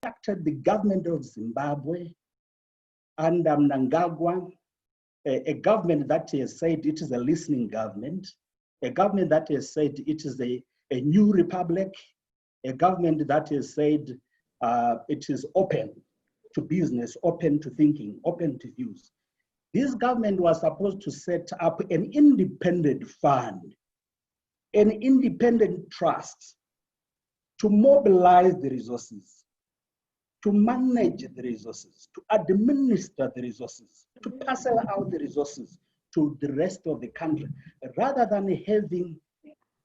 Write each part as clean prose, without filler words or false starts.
contacted the government of Zimbabwe under Mnangagwa, a government that has said it is a listening government, a government that has said it is a new republic, a government that has said it is open to business, open to thinking, open to views. This government was supposed to set up an independent fund, an independent trust to mobilize the resources, to manage the resources, to administer the resources, to parcel out the resources to the rest of the country, rather than having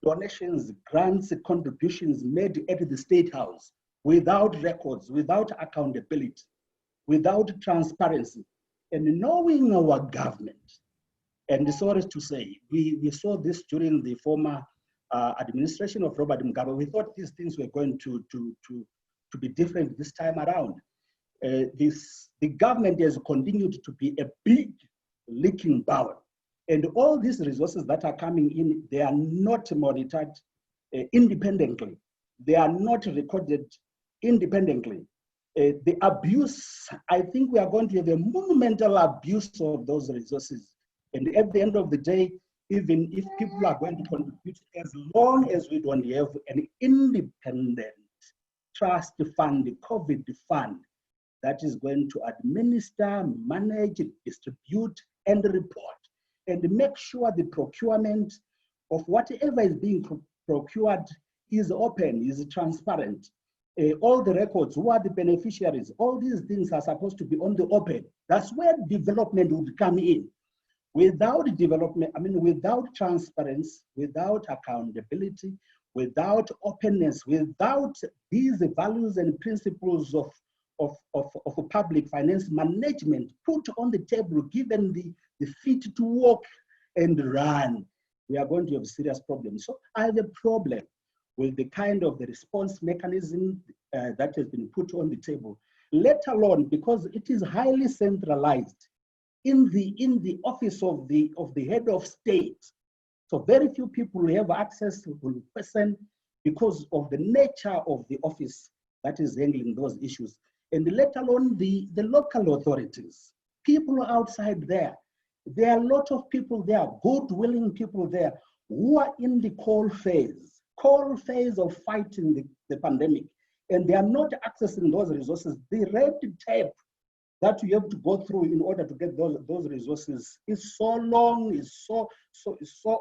donations, grants, contributions made at the State House without records, without accountability, without transparency. And knowing our government, and sorry to say, we saw this during the former administration of Robert Mugabe. We thought these things were going to be different this time around. The government has continued to be a big leaking bowl. And all these resources that are coming in, they are not monitored independently. They are not recorded independently. The abuse, I think we are going to have a monumental abuse of those resources. And at the end of the day, even if people are going to contribute, as long as we don't have an independent trust fund, the COVID fund, that is going to administer, manage, distribute, and report, and make sure the procurement of whatever is being procured is open, is transparent. All the records, who are the beneficiaries, all these things are supposed to be on the open. That's where development would come in. Without development, without transparency, without accountability, without openness, without these values and principles of public finance management put on the table, given the feet to walk and run, we are going to have serious problems. So I have a problem with the kind of the response mechanism that has been put on the table, let alone because it is highly centralized in the office of the head of state. So very few people have access to the person because of the nature of the office that is handling those issues. And let alone the local authorities, people outside there. There are a lot of people there, good, willing people there, who are in the call phase of fighting the pandemic. And they are not accessing those resources. The red tape that you have to go through in order to get those resources is so long, is so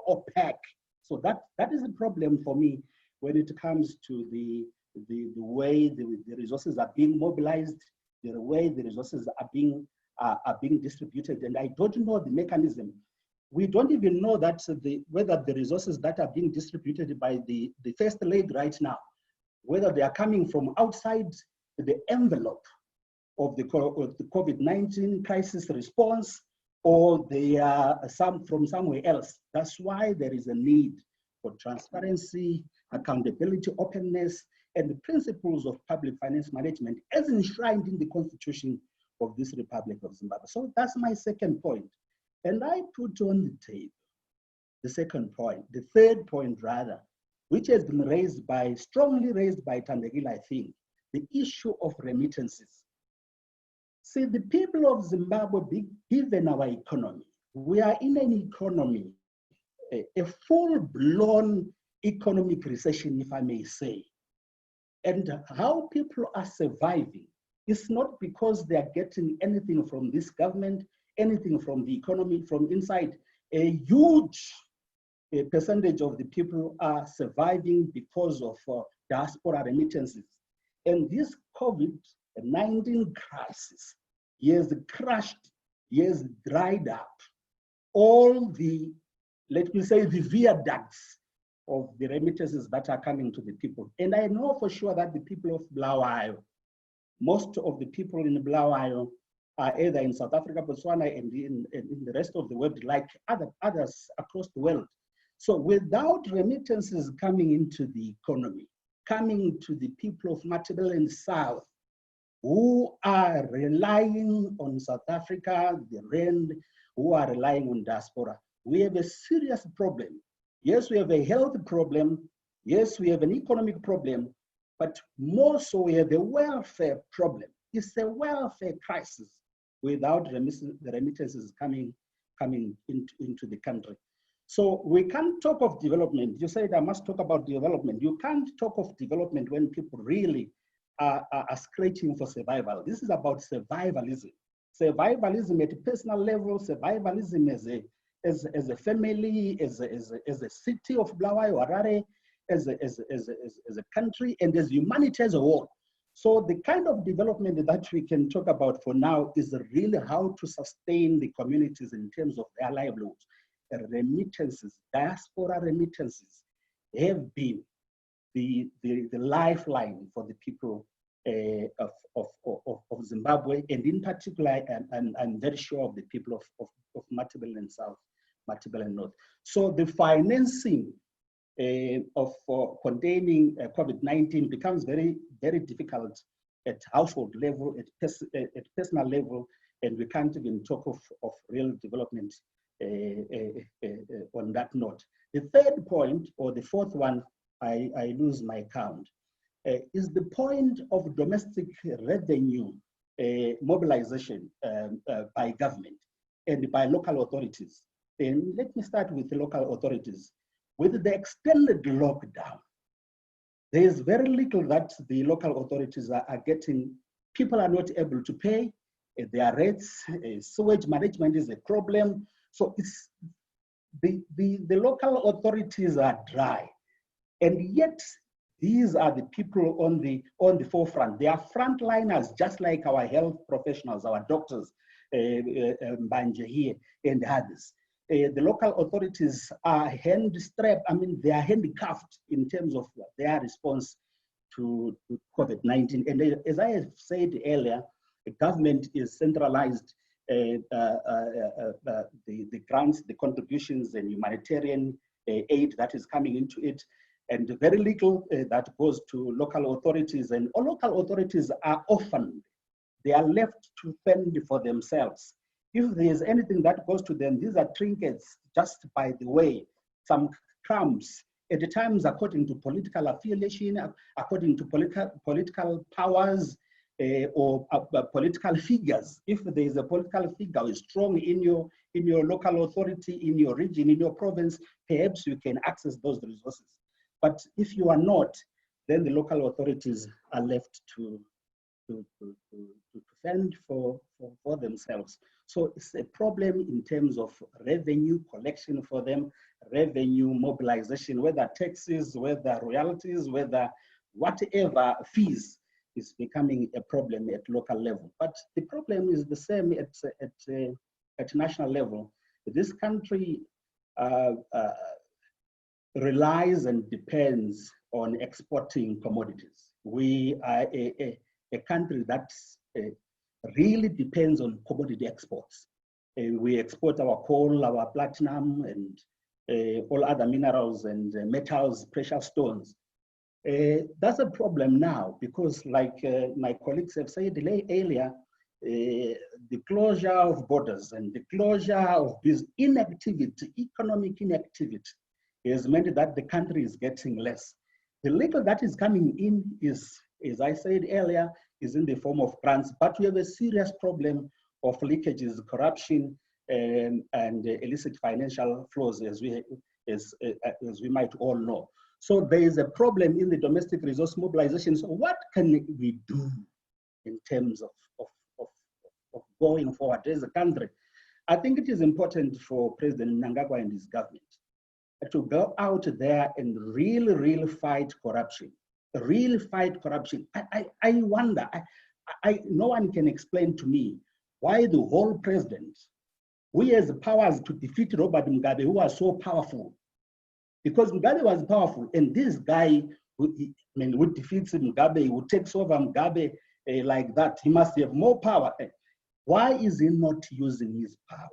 opaque. So that is a problem for me when it comes to the way the resources are being mobilized, the way the resources are being distributed. And I don't know the mechanism. We don't even know that whether the resources that are being distributed by the first leg right now, whether they are coming from outside the envelope of the COVID-19 crisis response, or they are from somewhere else. That's why there is a need for transparency, accountability, openness, and the principles of public finance management as enshrined in the Constitution of this Republic of Zimbabwe. So that's my second point. And I put on the table the second point, the third point rather, which has been strongly raised by Tandegila, I think, the issue of remittances. See, the people of Zimbabwe, given our economy, we are in an economy, a full-blown economic recession, if I may say. And how people are surviving is not because they are getting anything from this government, anything from the economy, from inside. A huge percentage of the people are surviving because of diaspora remittances. And this COVID-19 crisis has crushed, has dried up all the, let me say, the viaducts of the remittances that are coming to the people. And I know for sure that the people of Bulawayo, most of the people in Bulawayo are either in South Africa, Botswana, and in the rest of the world, like others across the world. So without remittances coming into the economy, coming to the people of Matabele South, who are relying on South Africa, the rand, who are relying on diaspora, we have a serious problem. Yes, we have a health problem. Yes, we have an economic problem, but more so here, the welfare problem. It's a welfare crisis without the remittances coming into the country. So we can't talk of development. You said I must talk about development. You can't talk of development when people really are scratching for survival. This is about survivalism. Survivalism at a personal level, survivalism as a family, as a city of Bulawayo, Harare, as a country, and as humanity as a whole. So the kind of development that we can talk about for now is really how to sustain the communities in terms of their livelihoods. Remittances, diaspora remittances have been the lifeline for the people of Zimbabwe, and in particular, I'm very sure of the people of Matabeleland South, Matabeleland North. So the financing of containing COVID-19 becomes very, very difficult at household level, at personal level, and we can't even talk of real development on that note. The third point, or the fourth one, I lose my count, is the point of domestic revenue mobilization by government and by local authorities. And let me start with the local authorities. With the extended lockdown, there is very little that the local authorities are getting. People are not able to pay their rates. Sewage management is a problem. So it's the local authorities are dry, and yet these are the people on the forefront. They are frontliners, just like our health professionals, our doctors, Mbanje here, and others. The local authorities are hand-strapped, they are handcuffed in terms of their response to COVID-19. And as I have said earlier, the government is centralized. The grants, the contributions, and humanitarian aid that is coming into it, and very little that goes to local authorities. And all local authorities are orphaned. They are left to fend for themselves. If there is anything that goes to them, these are trinkets, just by the way, some crumbs, at times according to political affiliation, according to political powers, or political figures. If there is a political figure who is strong in your local authority, in your region, in your province, perhaps you can access those resources. But if you are not, then the local authorities are left to fend for themselves. So it's a problem in terms of revenue collection for them, revenue mobilization, whether taxes, whether royalties, whether whatever fees, is becoming a problem at local level. But the problem is the same at national level. This country relies and depends on exporting commodities. We are a country that really depends on commodity exports. We export our coal, our platinum, and all other minerals and metals, precious stones. That's a problem now because, like my colleagues have said earlier, the closure of borders and the closure of this inactivity, economic inactivity, has meant that the country is getting less. The little that is coming in is, as I said earlier, is in the form of grants, but we have a serious problem of leakages, corruption, and illicit financial flows, as we might all know. So there is a problem in the domestic resource mobilization. So what can we do in terms of going forward as a country? I think it is important for President Mnangagwa and his government to go out there and really fight corruption. Really fight corruption. I wonder, no one can explain to me why the whole president, who has the powers to defeat Robert Mugabe, who was so powerful, because Mugabe was powerful, and this guy, who defeats Mugabe, who takes over Mugabe like that, he must have more power. Why is he not using his power?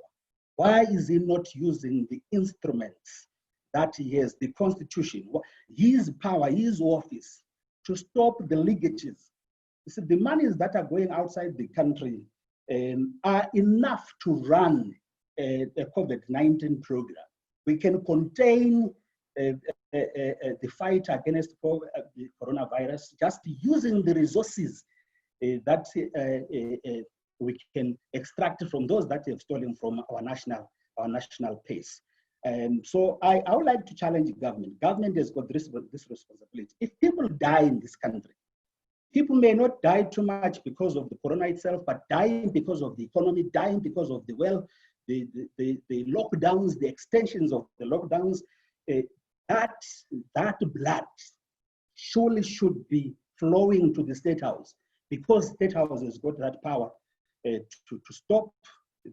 Why is he not using the instruments that he has, the constitution, his power, his office, to stop the leakages? You see, the monies that are going outside the country are enough to run a COVID-19 program. We can contain the fight against the coronavirus, just using the resources that we can extract from those that we have stolen from our national pace. And so I would like to challenge government. Government has got this responsibility. If people die in this country, people may not die too much because of the corona itself, but dying because of the economy, dying because of the lockdowns, the extensions of the lockdowns, that blood surely should be flowing to the State House, because State House has got that power to stop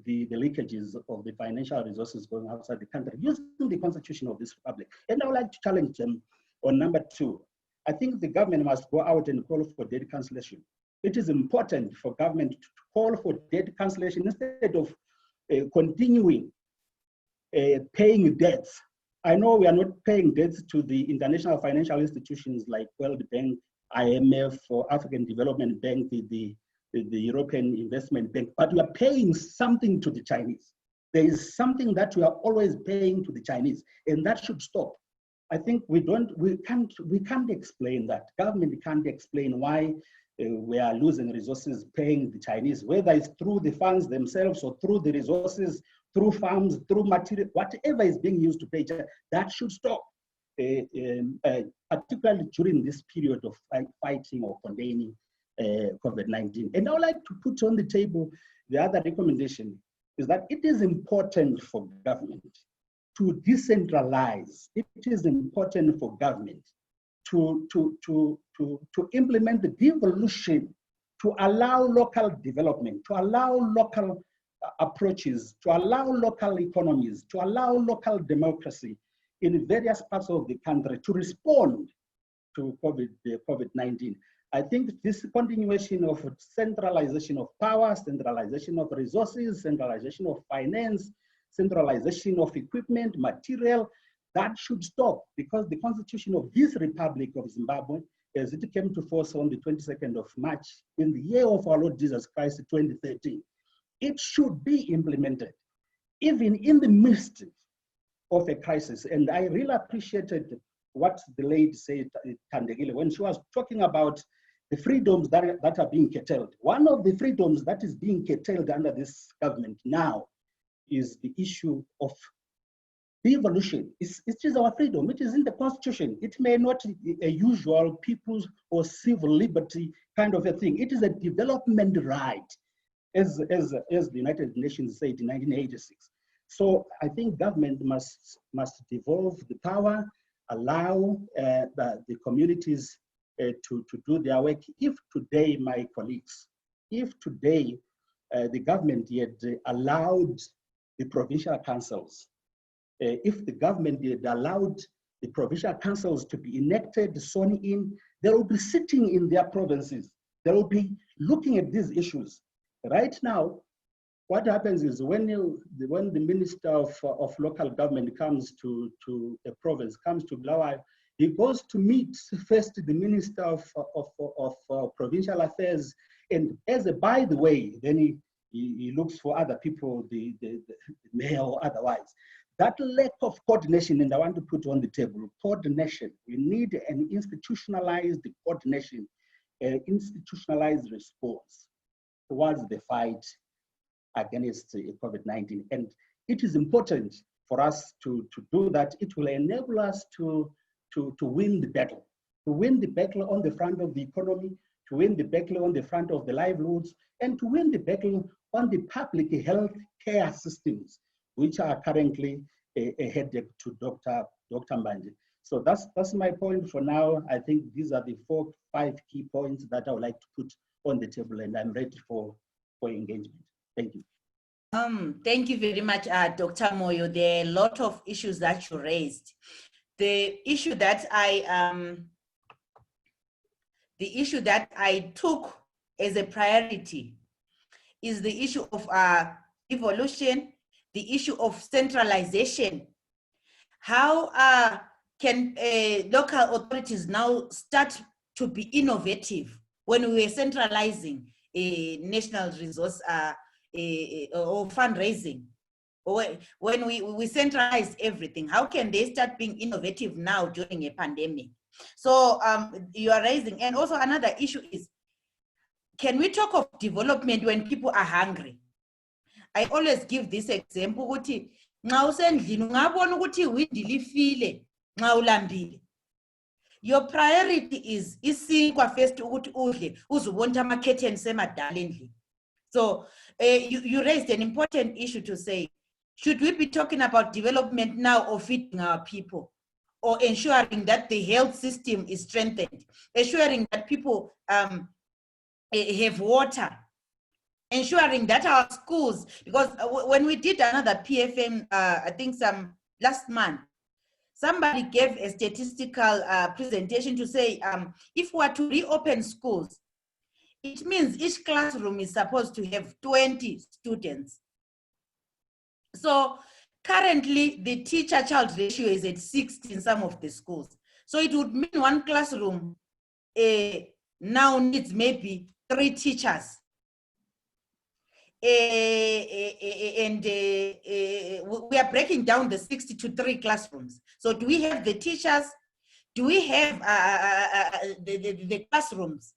the leakages of the financial resources going outside the country, using the constitution of this republic. And I would like to challenge them on number 2. I think the government must go out and call for debt cancellation. It is important for government to call for debt cancellation instead of continuing paying debts. I know we are not paying debts to the international financial institutions like World Bank, IMF, or African Development Bank, the European Investment Bank, but we are paying something to the Chinese. There is something that we are always paying to the Chinese, and that should stop. I think we can't explain that. Government can't explain why we are losing resources paying the Chinese, whether it's through the funds themselves or through the resources, through farms, through material, whatever is being used to pay. That should stop, particularly during this period of fighting or containing COVID-19. And I would like to put on the table the other recommendation is that it is important for government to decentralize. It is important for government to implement the devolution, to allow local development, to allow local approaches, to allow local economies, to allow local democracy in various parts of the country to respond to COVID-19. I think this continuation of centralization of power, centralization of resources, centralization of finance, centralization of equipment, material, that should stop, because the constitution of this Republic of Zimbabwe, as it came to force on the 22nd of March in the year of our Lord Jesus Christ, 2013, it should be implemented, even in the midst of a crisis. And I really appreciated what the lady said, Tandegile, when she was talking about the freedoms that are being curtailed. One of the freedoms that is being curtailed under this government now is the issue of devolution. It is our freedom. It is in the constitution. It may not be a usual people's or civil liberty kind of a thing. It is a development right, as the United Nations said in 1986. So I think government must devolve the power, allow the communities to do their work. If today, my colleagues, if today the government had allowed the provincial councils, if the government had allowed the provincial councils to be elected, sworn in, they will be sitting in their provinces. They will be looking at these issues. Right now, what happens is when the minister of local government comes to a province, comes to Bulawayo, he goes to meet first the minister of provincial affairs, and as a by the way, then he looks for other people, the mayor or otherwise. That lack of coordination, and I want to put on the table, coordination. We need an institutionalized coordination, institutionalized response towards the fight against COVID-19. And it is important for us to do that. It will enable us to win the battle, on the front of the economy, to win the battle on the front of the livelihoods, and to win the battle on the public health care systems, which are currently a headache to Dr. Mbanje. So that's my point for now. I think these are the 4-5 key points that I would like to put on the table, and I'm ready for engagement. Thank you. Thank you very much, Dr. Moyo. There are a lot of issues that you raised. The issue that I took as a priority is the issue of evolution, the issue of centralization. How can local authorities now start to be innovative when we are centralizing a national resource or fundraising? when we centralize everything, how can they start being innovative now during a pandemic? So you are raising, and also another issue is, can we talk of development when people are hungry? I always give this example, ukuthi nxa usendlini ungabona ukuthi iwindi lifile nxa ulambile. Your priority is isinkwa first ukuthi udle uzubona ama-curtains emadala endlini. So you raised an important issue to say, should we be talking about development now or feeding our people, or ensuring that the health system is strengthened, ensuring that people have water, ensuring that our schools, because when we did another PFM, I think last month, somebody gave a statistical presentation to say, if we are to reopen schools, it means each classroom is supposed to have 20 students. So currently the teacher-child ratio is at 60 in some of the schools. So it would mean one classroom now needs maybe 3 teachers. And we are breaking down the 60 to 3 classrooms. So do we have the teachers? Do we have the classrooms?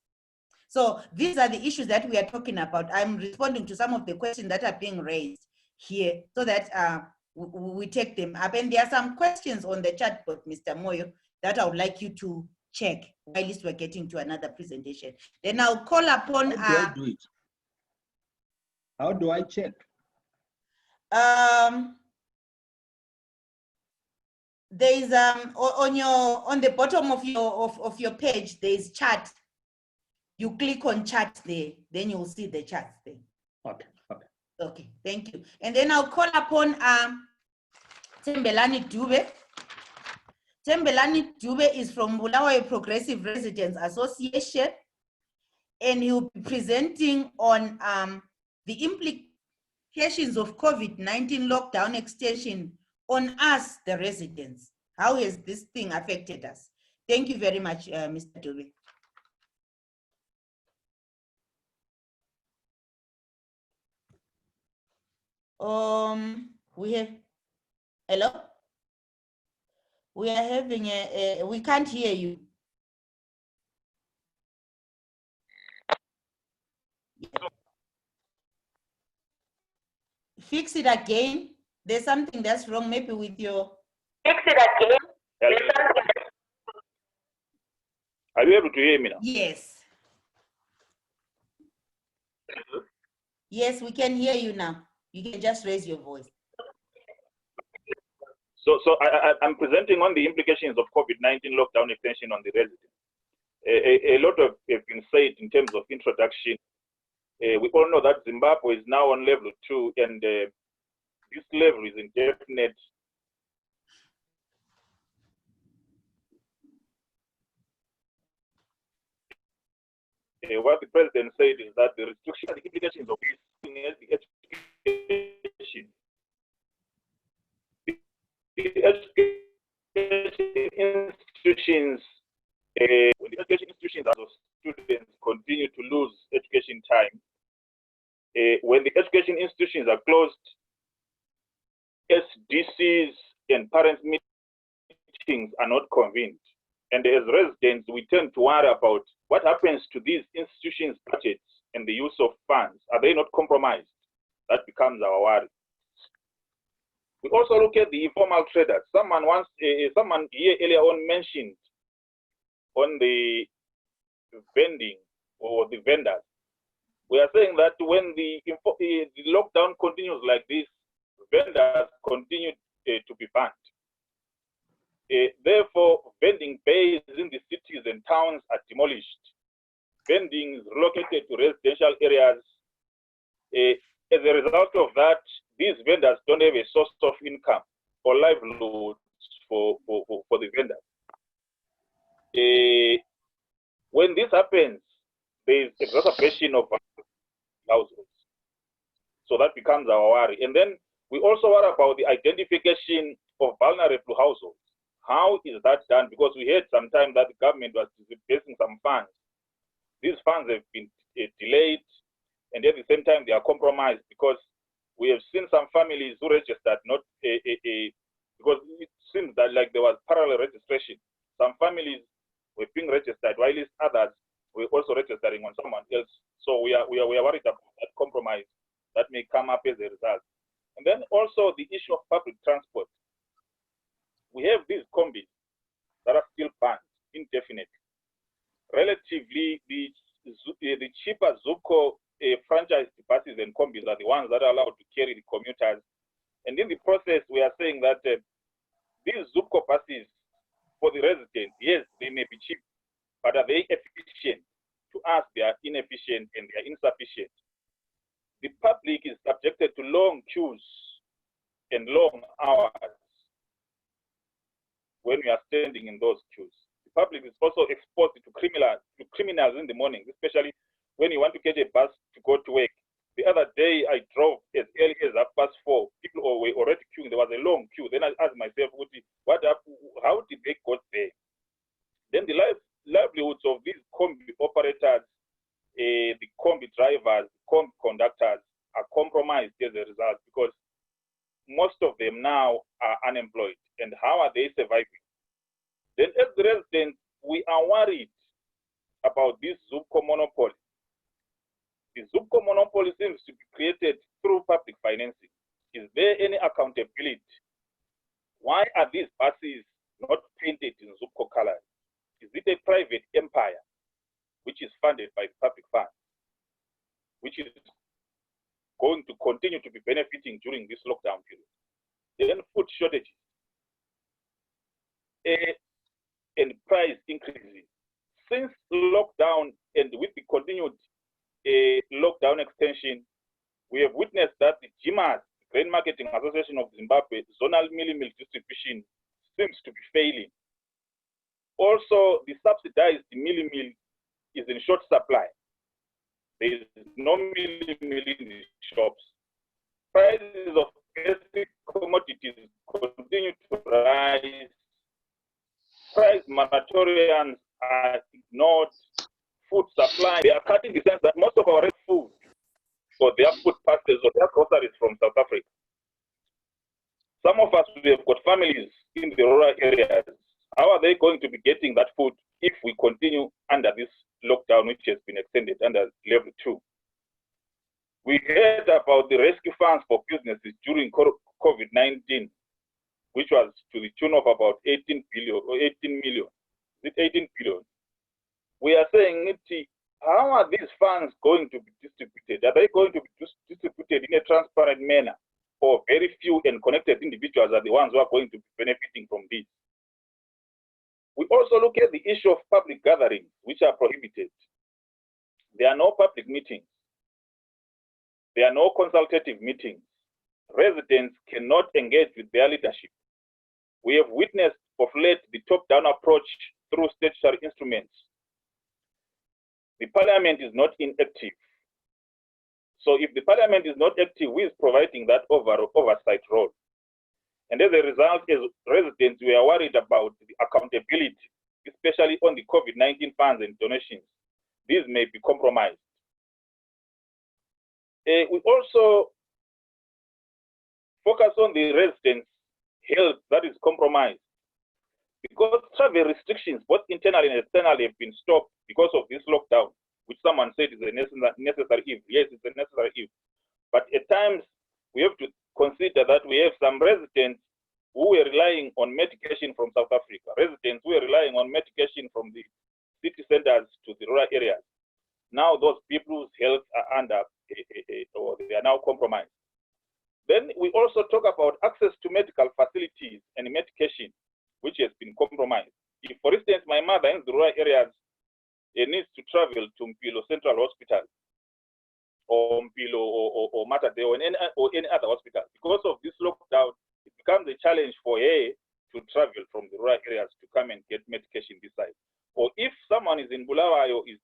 So these are the issues that we are talking about. I'm responding to some of the questions that are being raised here so that we take them up. And there are some questions on the chat board, Mr. Moyo, that I would like you to check while we're getting to another presentation. Then I'll call upon... How do I do it? How do I check? There is on the bottom of your page, there is chat. You click on chat there, then you'll see the chats there. Okay, okay. Okay, thank you. And then I'll call upon Tembelani Dube. Tembelani Dube is from Bulawayo Progressive Residents Association, and he'll be presenting on the implications of COVID-19 lockdown extension on us, the residents. How has this thing affected us? Thank you very much, Mr. Dube. We have, hello? We are having we can't hear you. Fix it again. There's something that's wrong, maybe with your... Fix it again. Are you able to hear me now? Yes. Yes, we can hear you now. You can just raise your voice. So I'm presenting on the implications of COVID-19 lockdown extension on the residents. A lot of have been said in terms of introduction. We all know that Zimbabwe is now on level 2, and this level is indefinite. What the president said is that the restriction and the implications of this in the education. The education institutions, when the education institutions as students continue to lose education time, when the education institutions are closed, SDCs and parents meetings are not convened. And as residents, we tend to worry about what happens to these institutions' budgets and the use of funds. Are they not compromised? That becomes our worry. We also look at the informal traders. Someone here earlier on mentioned on the vending or the vendors. We are saying that when the lockdown continues like this, vendors continue to be banned. Therefore, vending bays in the cities and towns are demolished. Vending is relocated to residential areas. As a result of that, these vendors don't have a source of income or livelihoods for the vendors. When this happens, there is exacerbation of households. So that becomes our worry. And then we also worry about the identification of vulnerable households. How is that done? Because we heard sometime that the government was disbursing some funds. These funds have been delayed, and at the same time they are compromised because We have seen some families who registered not because it seems that like there was parallel registration. Some families were being registered, while others were also registering on someone else. So we are worried about that compromise that may come up as a result. And then also the issue of public transport. We have these combis that are still banned indefinitely. Relatively, the cheaper ZUCO franchised buses and combis are the ones that are allowed to carry the commuters. And in the process, we are saying that these ZUCO buses for the residents, yes, they may be cheap, but are they efficient? To us, they are inefficient and they are insufficient. The public is subjected to long queues and long hours when we are standing in those queues. The public is also exposed to criminals in the morning, especially when you want to get a bus to go to work. The other day, I drove as early as 4:30. People were already queuing. There was a long queue. Then I asked myself, how did they get there? Then the livelihoods of these combi operators, the combi drivers, combi conductors are compromised as a result because most of them now are unemployed. And how are they surviving? Then as the residents, we are worried about this ZUCO monopoly. The ZUCO monopoly seems to be created through public financing. Is there any accountability? Why are these buses not painted in ZUCO colors? Is it a private empire which is funded by public funds, which is going to continue to be benefiting during this lockdown period? Then food shortages and price increases. Since lockdown and with the continued lockdown extension, we have witnessed that the GMAS, Grain Marketing Association of Zimbabwe, zonal meal distribution seems to be failing. Also, the subsidized meal is in short supply. There is no meal in the shops. Prices of basic commodities continue to rise. Price moratoriums are ignored. Food supply, they are cutting the sense that most of our food or their food parcels or their groceries from South Africa. Some of us, we have got families in the rural areas. How are they going to be getting that food if we continue under this lockdown, which has been extended under level 2? We heard about the rescue funds for businesses during COVID-19, which was to the tune of about 18 billion or 18 million. Is it 18 billion? We are saying, how are these funds going to be distributed? Are they going to be distributed in a transparent manner? Or very few and connected individuals are the ones who are going to be benefiting from this? We also look at the issue of public gatherings, which are prohibited. There are no public meetings. There are no consultative meetings. Residents cannot engage with their leadership. We have witnessed of late the top-down approach through statutory instruments. The parliament is not inactive. So if the parliament is not active, who is providing that oversight role? And as a result, as residents, we are worried about the accountability, especially on the COVID-19 funds and donations. These may be compromised. We also focus on the residents' health that is compromised. Because travel restrictions, both internally and externally, have been stopped because of this lockdown, which someone said is a necessary evil. Yes, it's a necessary evil. But at times, we have to consider that we have some residents who were relying on medication from South Africa, residents who were relying on medication from the city centers to the rural areas. Now those people's health are under, or they are now compromised. Then we also talk about access to medical facilities and medication, which has been compromised. If, for instance, my mother in the rural areas needs to travel to Mpilo Central Hospital, or Mpilo or Matadeo or any other hospital, because of this lockdown, it becomes a challenge for her to travel from the rural areas to come and get medication this side. Or if someone is in Bulawayo, is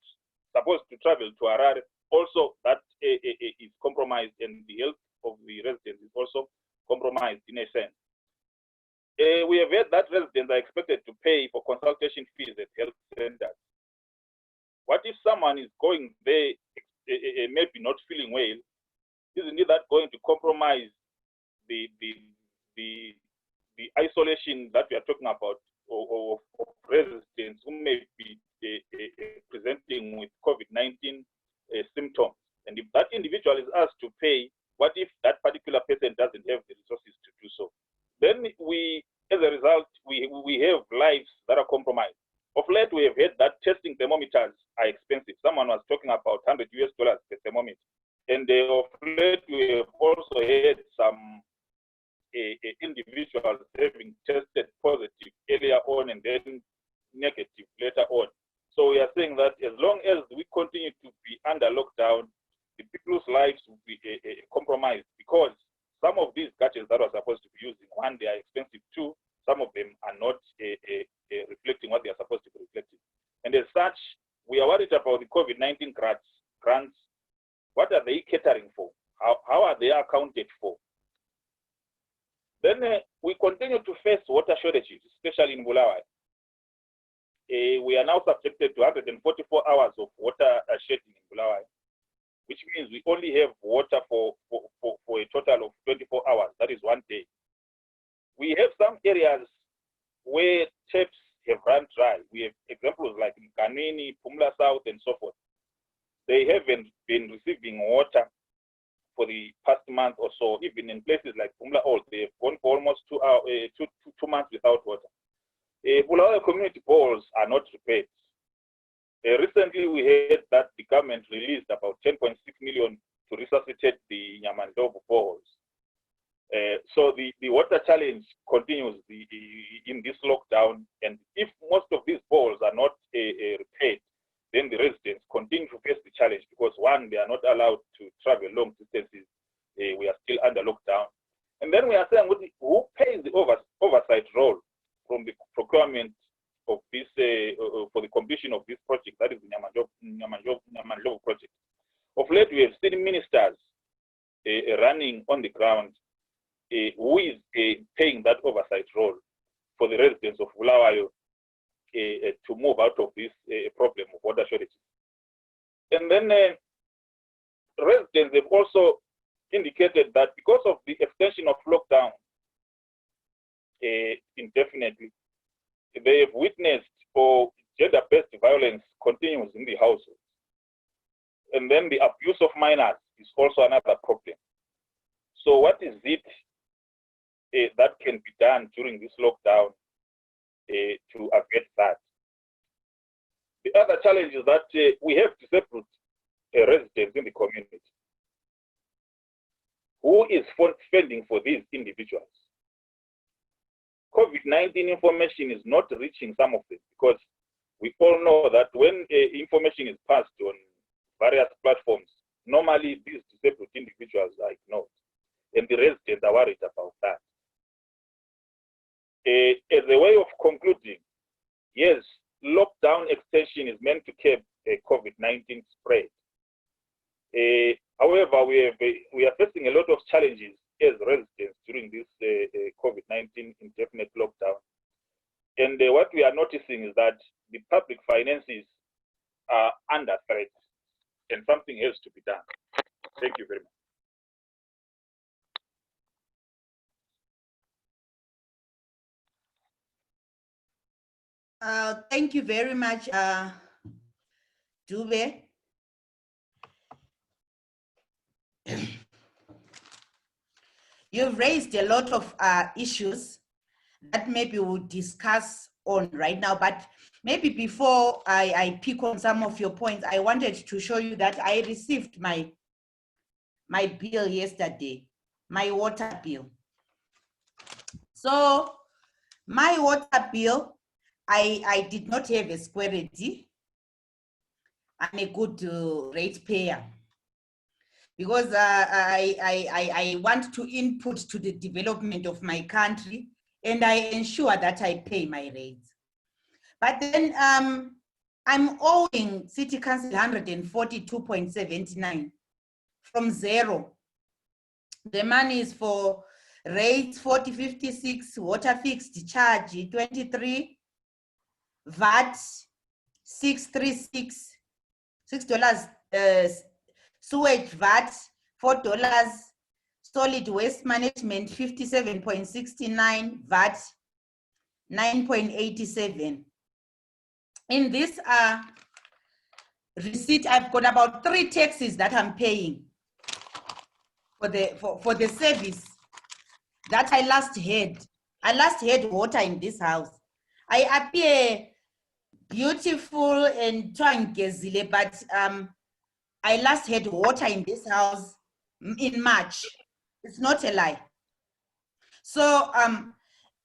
supposed to travel to Harare, also that is compromised, and the health of the residents is also compromised in a sense. We have heard that residents are expected to pay for consultation fees at health centers. What if someone is going there, maybe not feeling well, isn't that going to compromise the isolation that we are talking about of residents who may be presenting with COVID-19 symptoms? And if that individual is asked to pay, what if that particular person doesn't have the resources to do so? Then as a result, we have lives that are compromised. Of late, we have heard that testing thermometers are expensive. Someone was talking about $100 per thermometer. And of late, we have also had some individuals having tested positive earlier on and then negative later on. So we are saying that as long as we continue to be under lockdown, the people's lives will be compromised, because some of these gadgets that are supposed to be using, one, they are expensive. Two, some of them are not reflecting what they are supposed to be reflecting. And as such, we are worried about the COVID-19 grants. What are they catering for? How are they accounted for? Then we continue to face water shortages, especially in Bulawayo. We are now subjected to 144 hours of water shedding in Bulawayo, which means we only have water for a total of 24 hours. That is 1 day. We have some areas where taps have run dry. We have examples like in Kanini, Pumla South, and so forth. They haven't been receiving water for the past month or so. Even in places like Pumla Old, they have gone for almost 2 months without water. Bulawayo community bowls are not repaired. Recently, we heard that the government released about 10.6 million to resuscitate the Nyamandobo bowls. So the water challenge continues in this lockdown, and if most of these bowls are not repaired, then the residents continue to face the challenge, because one, they are not allowed to travel long distances. We are still under lockdown. And then we are saying, who pays the oversight role from the procurement of this, for the completion of this project, that is the Nyamandobo project. Of late, we have seen ministers running on the ground, who is paying that oversight role for the residents of Bulawayo to move out of this problem of water shortages. And then residents have also indicated that because of the extension of lockdown indefinitely, they have witnessed or gender-based violence continues in the household. And then the abuse of minors is also another problem. So what is it that can be done during this lockdown to avert that? The other challenge is that we have disabled residents in the community. Who is funding for these individuals? COVID-19 information is not reaching some of them, because we all know that when information is passed on various platforms, normally these disabled individuals are ignored, and the residents are worried about that. As a way of concluding, yes, lockdown extension is meant to curb COVID-19 spread. However, we are facing a lot of challenges as residents during this COVID-19 indefinite lockdown. And what we are noticing is that the public finances are under threat, and something has to be done. Thank you very much. Thank you very much, Dube. You've raised a lot of issues that maybe we'll discuss on right now, but maybe before I pick on some of your points, I wanted to show you that I received my bill yesterday, my water bill. So my water bill, I did not have a squarity. I'm a good ratepayer, because I want to input to the development of my country, and I ensure that I pay my rates. But then I'm owing City Council 142.79 from zero. The money is for rates 4056, water fixed charge 23, VAT $636, $6, sewage VAT $4, solid waste management 57.69, VAT 9.87. In this receipt, I've got about 3 taxes that I'm paying for the service that I last had. I last had water in this house. I appear beautiful and twangezile, but I last had water in this house in March. It's not a lie. So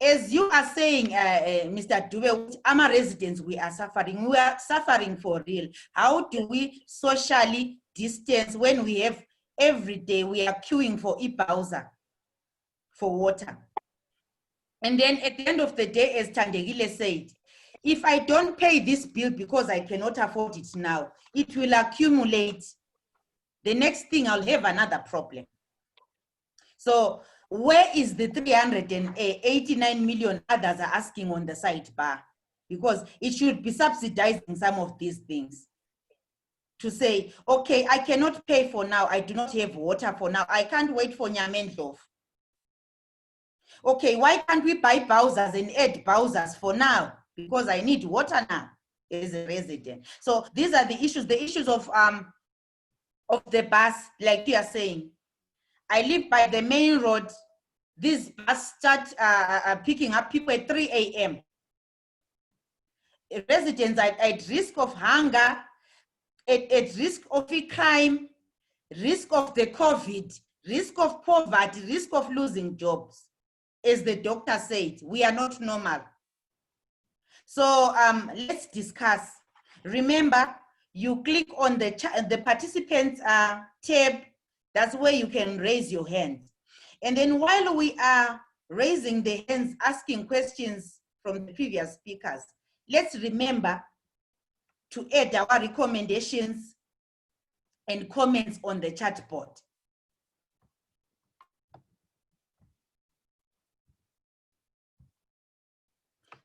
as you are saying, Mr. Dube, our residents, we are suffering. We are suffering for real. How do we socially distance when we have every day we are queuing for Ibauza for water? And then at the end of the day, as Tandegile said, if I don't pay this bill because I cannot afford it now, it will accumulate. The next thing, I'll have another problem. So where is the 389 million others are asking on the sidebar? Because it should be subsidizing some of these things. To say, okay, I cannot pay for now. I do not have water for now. I can't wait for Nyamendlov. Okay, why can't we buy Bowsers and add Bowsers for now? Because I need water now as a resident. So these are the issues of the bus, like you are saying. I live by the main road. This bus start picking up people at 3 a.m. Residents are at risk of hunger, at risk of a crime, risk of the COVID, risk of poverty, risk of losing jobs. As the doctor said, we are not normal. So let's discuss. Remember, you click on the participants tab. That's where you can raise your hand. And then while we are raising the hands, asking questions from the previous speakers, let's remember to add our recommendations and comments on the chat board.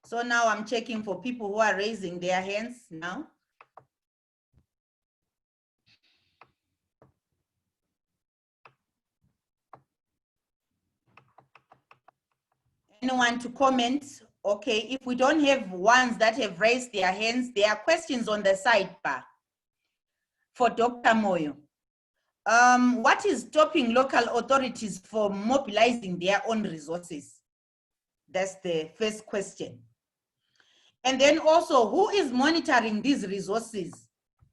So now I'm checking for people who are raising their hands now. Anyone to comment? Okay, if we don't have ones that have raised their hands, there are questions on the sidebar for Dr. Moyo. What is stopping local authorities from mobilizing their own resources? That's the first question. And then also, who is monitoring these resources,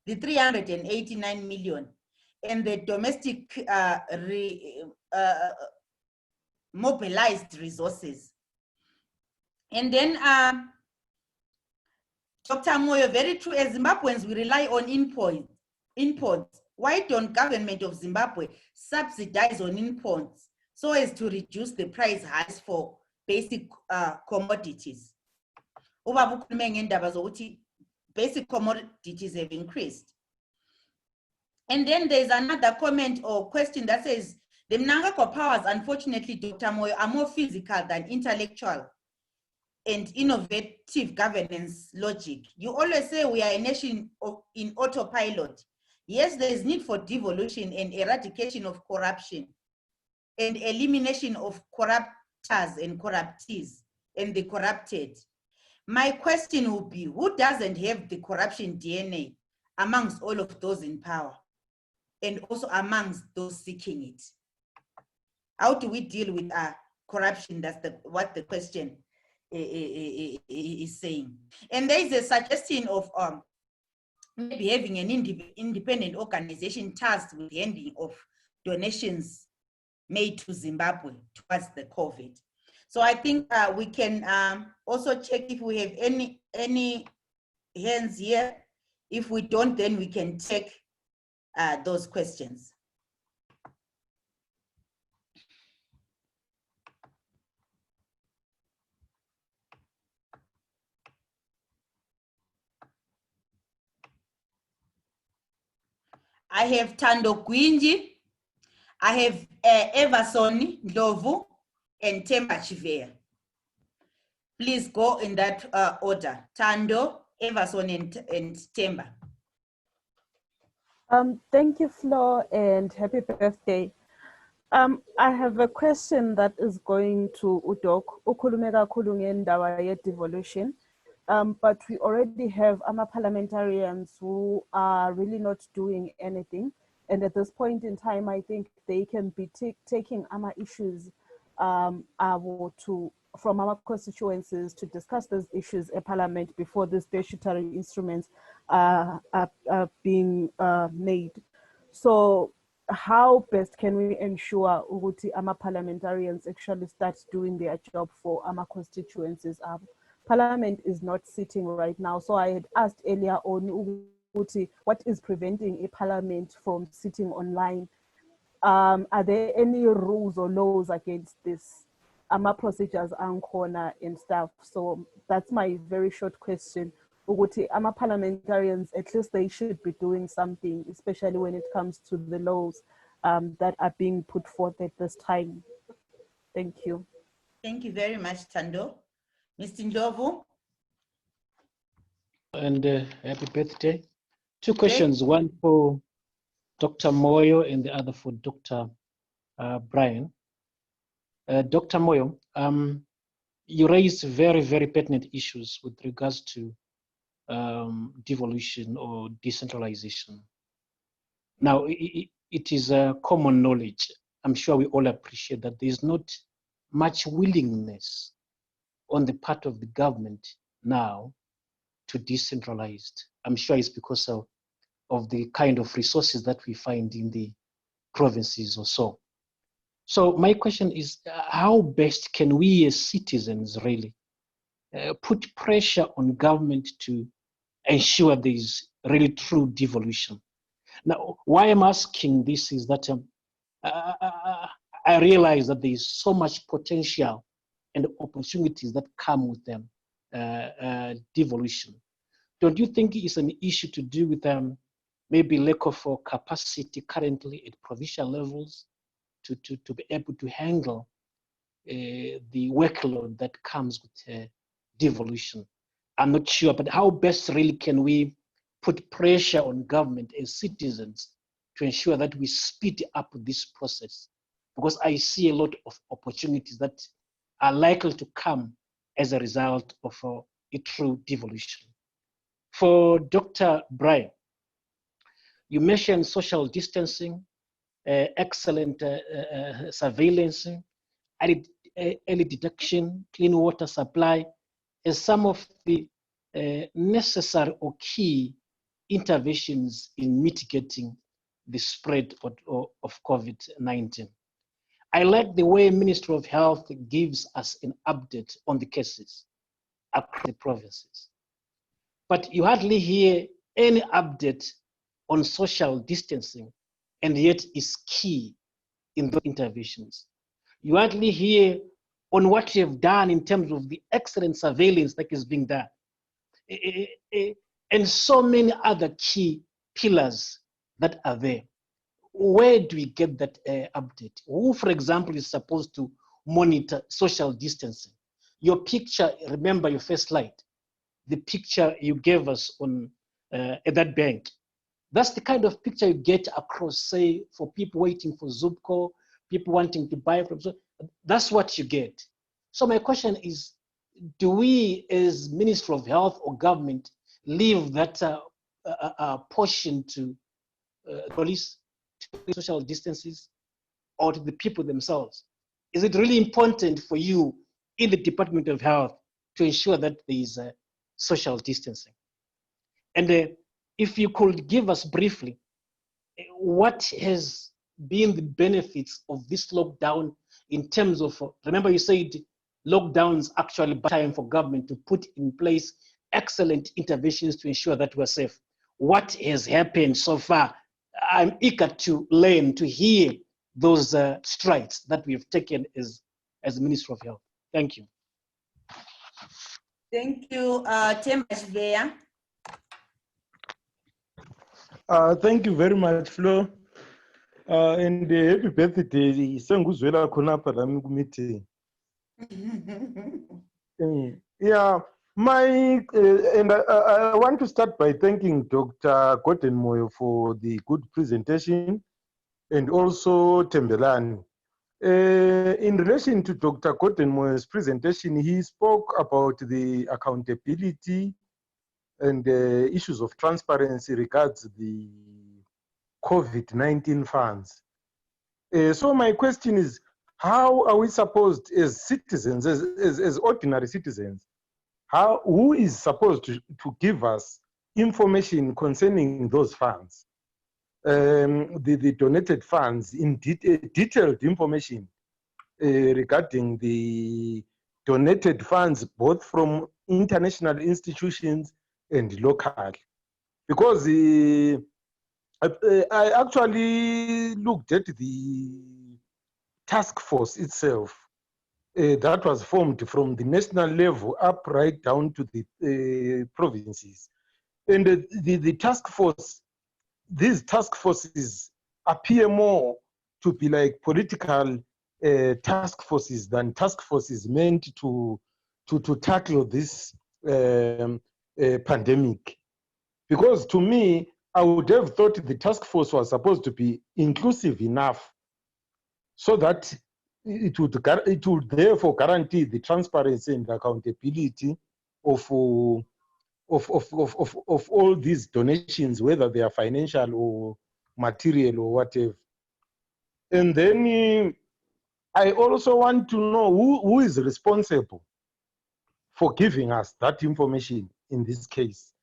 the 389 million, and the domestic mobilized resources? And then, Dr. Moyo, very true, as Zimbabweans, we rely on imports. Why don't government of Zimbabwe subsidize on imports so as to reduce the price highs for basic commodities? Basic commodities have increased. And then there's another comment or question that says, the Mnangagwa powers, unfortunately, Dr. Moyo, are more physical than intellectual and innovative governance logic. You always say we are a nation in autopilot. Yes, there is need for devolution and eradication of corruption and elimination of corruptors and corruptees and the corrupted. My question would be, who doesn't have the corruption DNA amongst all of those in power and also amongst those seeking it? How do we deal with corruption? That's what the question is saying. And there is a suggestion of maybe having an independent organization tasked with the handling of donations made to Zimbabwe towards the COVID. So I think we can also check if we have any hands here. If we don't, then we can check those questions. I have Tando Gwinji, I have Everson Ndlovu, and Temba Chivea. Please go in that order. Tando, Everson, and Temba. Thank you, Flo, and happy birthday. I have a question that is going to Udok, ukhulumeka kakhulu ngendaba ye-devolution. But we already have parliamentarians who are really not doing anything. And at this point in time, I think they can be taking issues from our constituencies to discuss those issues in parliament before the statutory instruments are being made. So how best can we ensure ukuthi parliamentarians actually start doing their job for our constituencies? Parliament is not sitting right now. So I had asked earlier on what is preventing a parliament from sitting online? Are there any rules or laws against this? Procedures corner and stuff. So that's my very short question. Parliamentarians, at least they should be doing something, especially when it comes to the laws that are being put forth at this time. Thank you. Thank you very much, Tando. Mr. Ndlovu? And happy birthday. Two questions, one for Dr. Moyo and the other for Dr. Brian. Dr. Moyo, you raised very, very pertinent issues with regards to devolution or decentralization. Now, it is common knowledge. I'm sure we all appreciate that there's not much willingness on the part of the government now to decentralize. I'm sure it's because of the kind of resources that we find in the provinces or so. So my question is, how best can we as citizens really put pressure on government to ensure there is really true devolution? Now, why I'm asking this is that I realize that there is so much potential and opportunities that come with them devolution. Don't you think it's an issue to do with maybe lack of capacity currently at provincial levels to be able to handle the workload that comes with devolution? I'm not sure, but how best really can we put pressure on government as citizens to ensure that we speed up this process? Because I see a lot of opportunities that are likely to come as a result of a true devolution. For Dr. Brian, you mentioned social distancing, excellent surveillance, early detection, clean water supply as some of the necessary or key interventions in mitigating the spread of COVID-19. I like the way Ministry of Health gives us an update on the cases across the provinces. But you hardly hear any update on social distancing, and yet is key in those interventions. You hardly hear on what you have done in terms of the excellent surveillance that is being done, and so many other key pillars that are there. Where do we get that update? Who, for example, is supposed to monitor social distancing? Your picture, remember your first slide, the picture you gave us on at that bank. That's the kind of picture you get across, say, for people waiting for ZIMCODD, people wanting to buy from. So that's what you get. So my question is, do we as Ministry of Health or government leave that portion to police, to social distances, or to the people themselves? Is it really important for you in the Department of Health to ensure that there is social distancing? And if you could give us briefly, what has been the benefits of this lockdown in terms of, remember you said lockdowns actually time for government to put in place excellent interventions to ensure that we're safe. What has happened so far? I'm eager to learn, to hear those strides that we have taken as Ministry of Health. Thank you. Thank you, Themba. Thank you very much, Flo. And happy birthday. Senguzwela khona apha lami ku meeting. Yeah, I want to start by thanking Dr. Gordon Moyo for the good presentation, and also Tembelani. In relation to Dr. Gordon Moyo's presentation, he spoke about the accountability and issues of transparency regards the COVID-19 funds. So my question is, how are we supposed as citizens, as ordinary citizens, who is supposed to give us information concerning those funds, the donated funds, in detailed information regarding the donated funds, both from international institutions and local? Because I actually looked at the task force itself that was formed from the national level up right down to the provinces. And the task force, these task forces appear more to be like political task forces than task forces meant to tackle this pandemic. Because to me, I would have thought the task force was supposed to be inclusive enough so that it would therefore guarantee the transparency and accountability of all these donations, whether they are financial or material or whatever. And then I also want to know who is responsible for giving us that information in this case,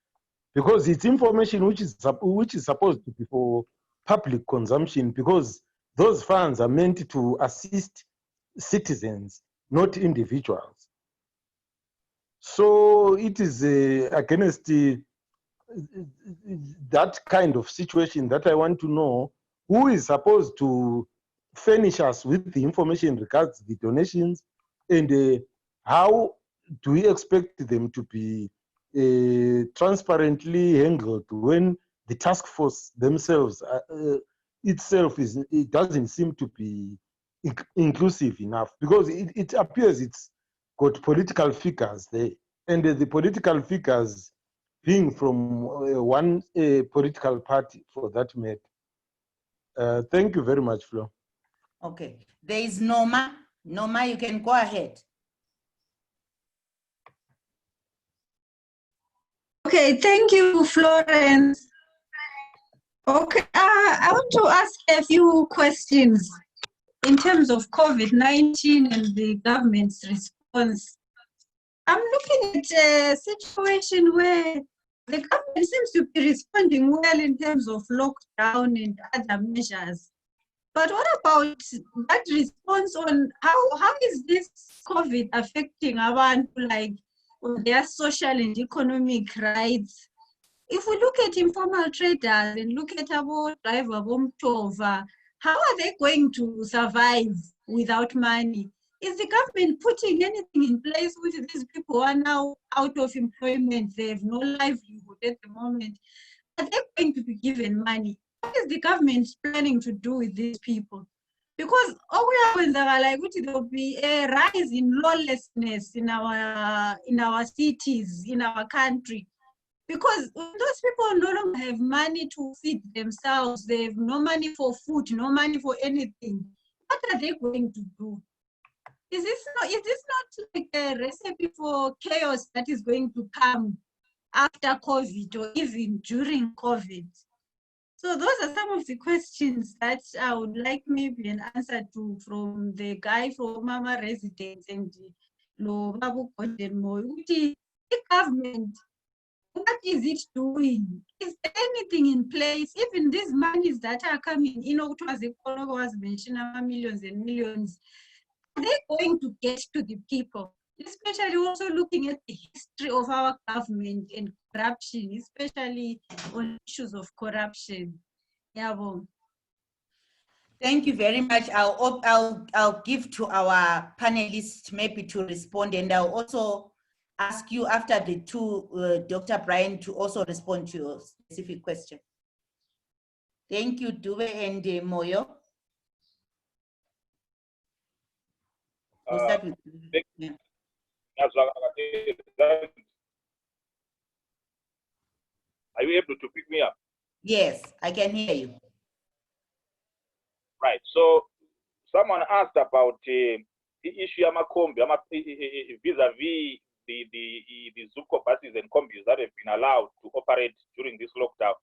because it's information which is supposed to be for public consumption, because those funds are meant to assist citizens, not individuals. So it is against that kind of situation that I want to know who is supposed to furnish us with the information regards the donations, and how do we expect them to be transparently handled when the task force themselves it doesn't seem to be inclusive enough, because it appears it's got political figures there, and the political figures being from one political party for that matter. Thank you very much, Flo. Okay, there is Norma. Norma, you can go ahead. Okay, thank you, Florence. Okay, I want to ask a few questions in terms of COVID-19 and the government's response. I'm looking at a situation where the government seems to be responding well in terms of lockdown and other measures. But what about that response on how is this COVID affecting abantu, like on their social and economic rights? If we look at informal traders and look at our driver bomtova, how are they going to survive without money? Is the government putting anything in place with these people who are now out of employment? They have no livelihood at the moment. Are they going to be given money? What is the government planning to do with these people? Because there will be a rise in lawlessness in our cities, in our country. Because those people no longer have money to feed themselves, they have no money for food, no money for anything. What are they going to do? Is this not like a recipe for chaos that is going to come after COVID or even during COVID? So those are some of the questions that I would like maybe an answer to from the guy from Mama Residence and the government. What is it doing? Is there anything in place? Even these monies that are coming in, was mentioned, millions and millions, are they going to get to the people? Especially also looking at the history of our government and corruption, especially on issues of corruption. Yeah, well. Thank you very much. I'll give to our panelists maybe to respond, and I'll also ask you after the two, Dr. Brian, to also respond to your specific question. Thank you, Dube and Moyo. We'll start with you. Yeah. Are you able to pick me up? Yes, I can hear you. Right. So someone asked about the issue of Makombi vis-a-vis the ZUCO buses and combis that have been allowed to operate during this lockdown.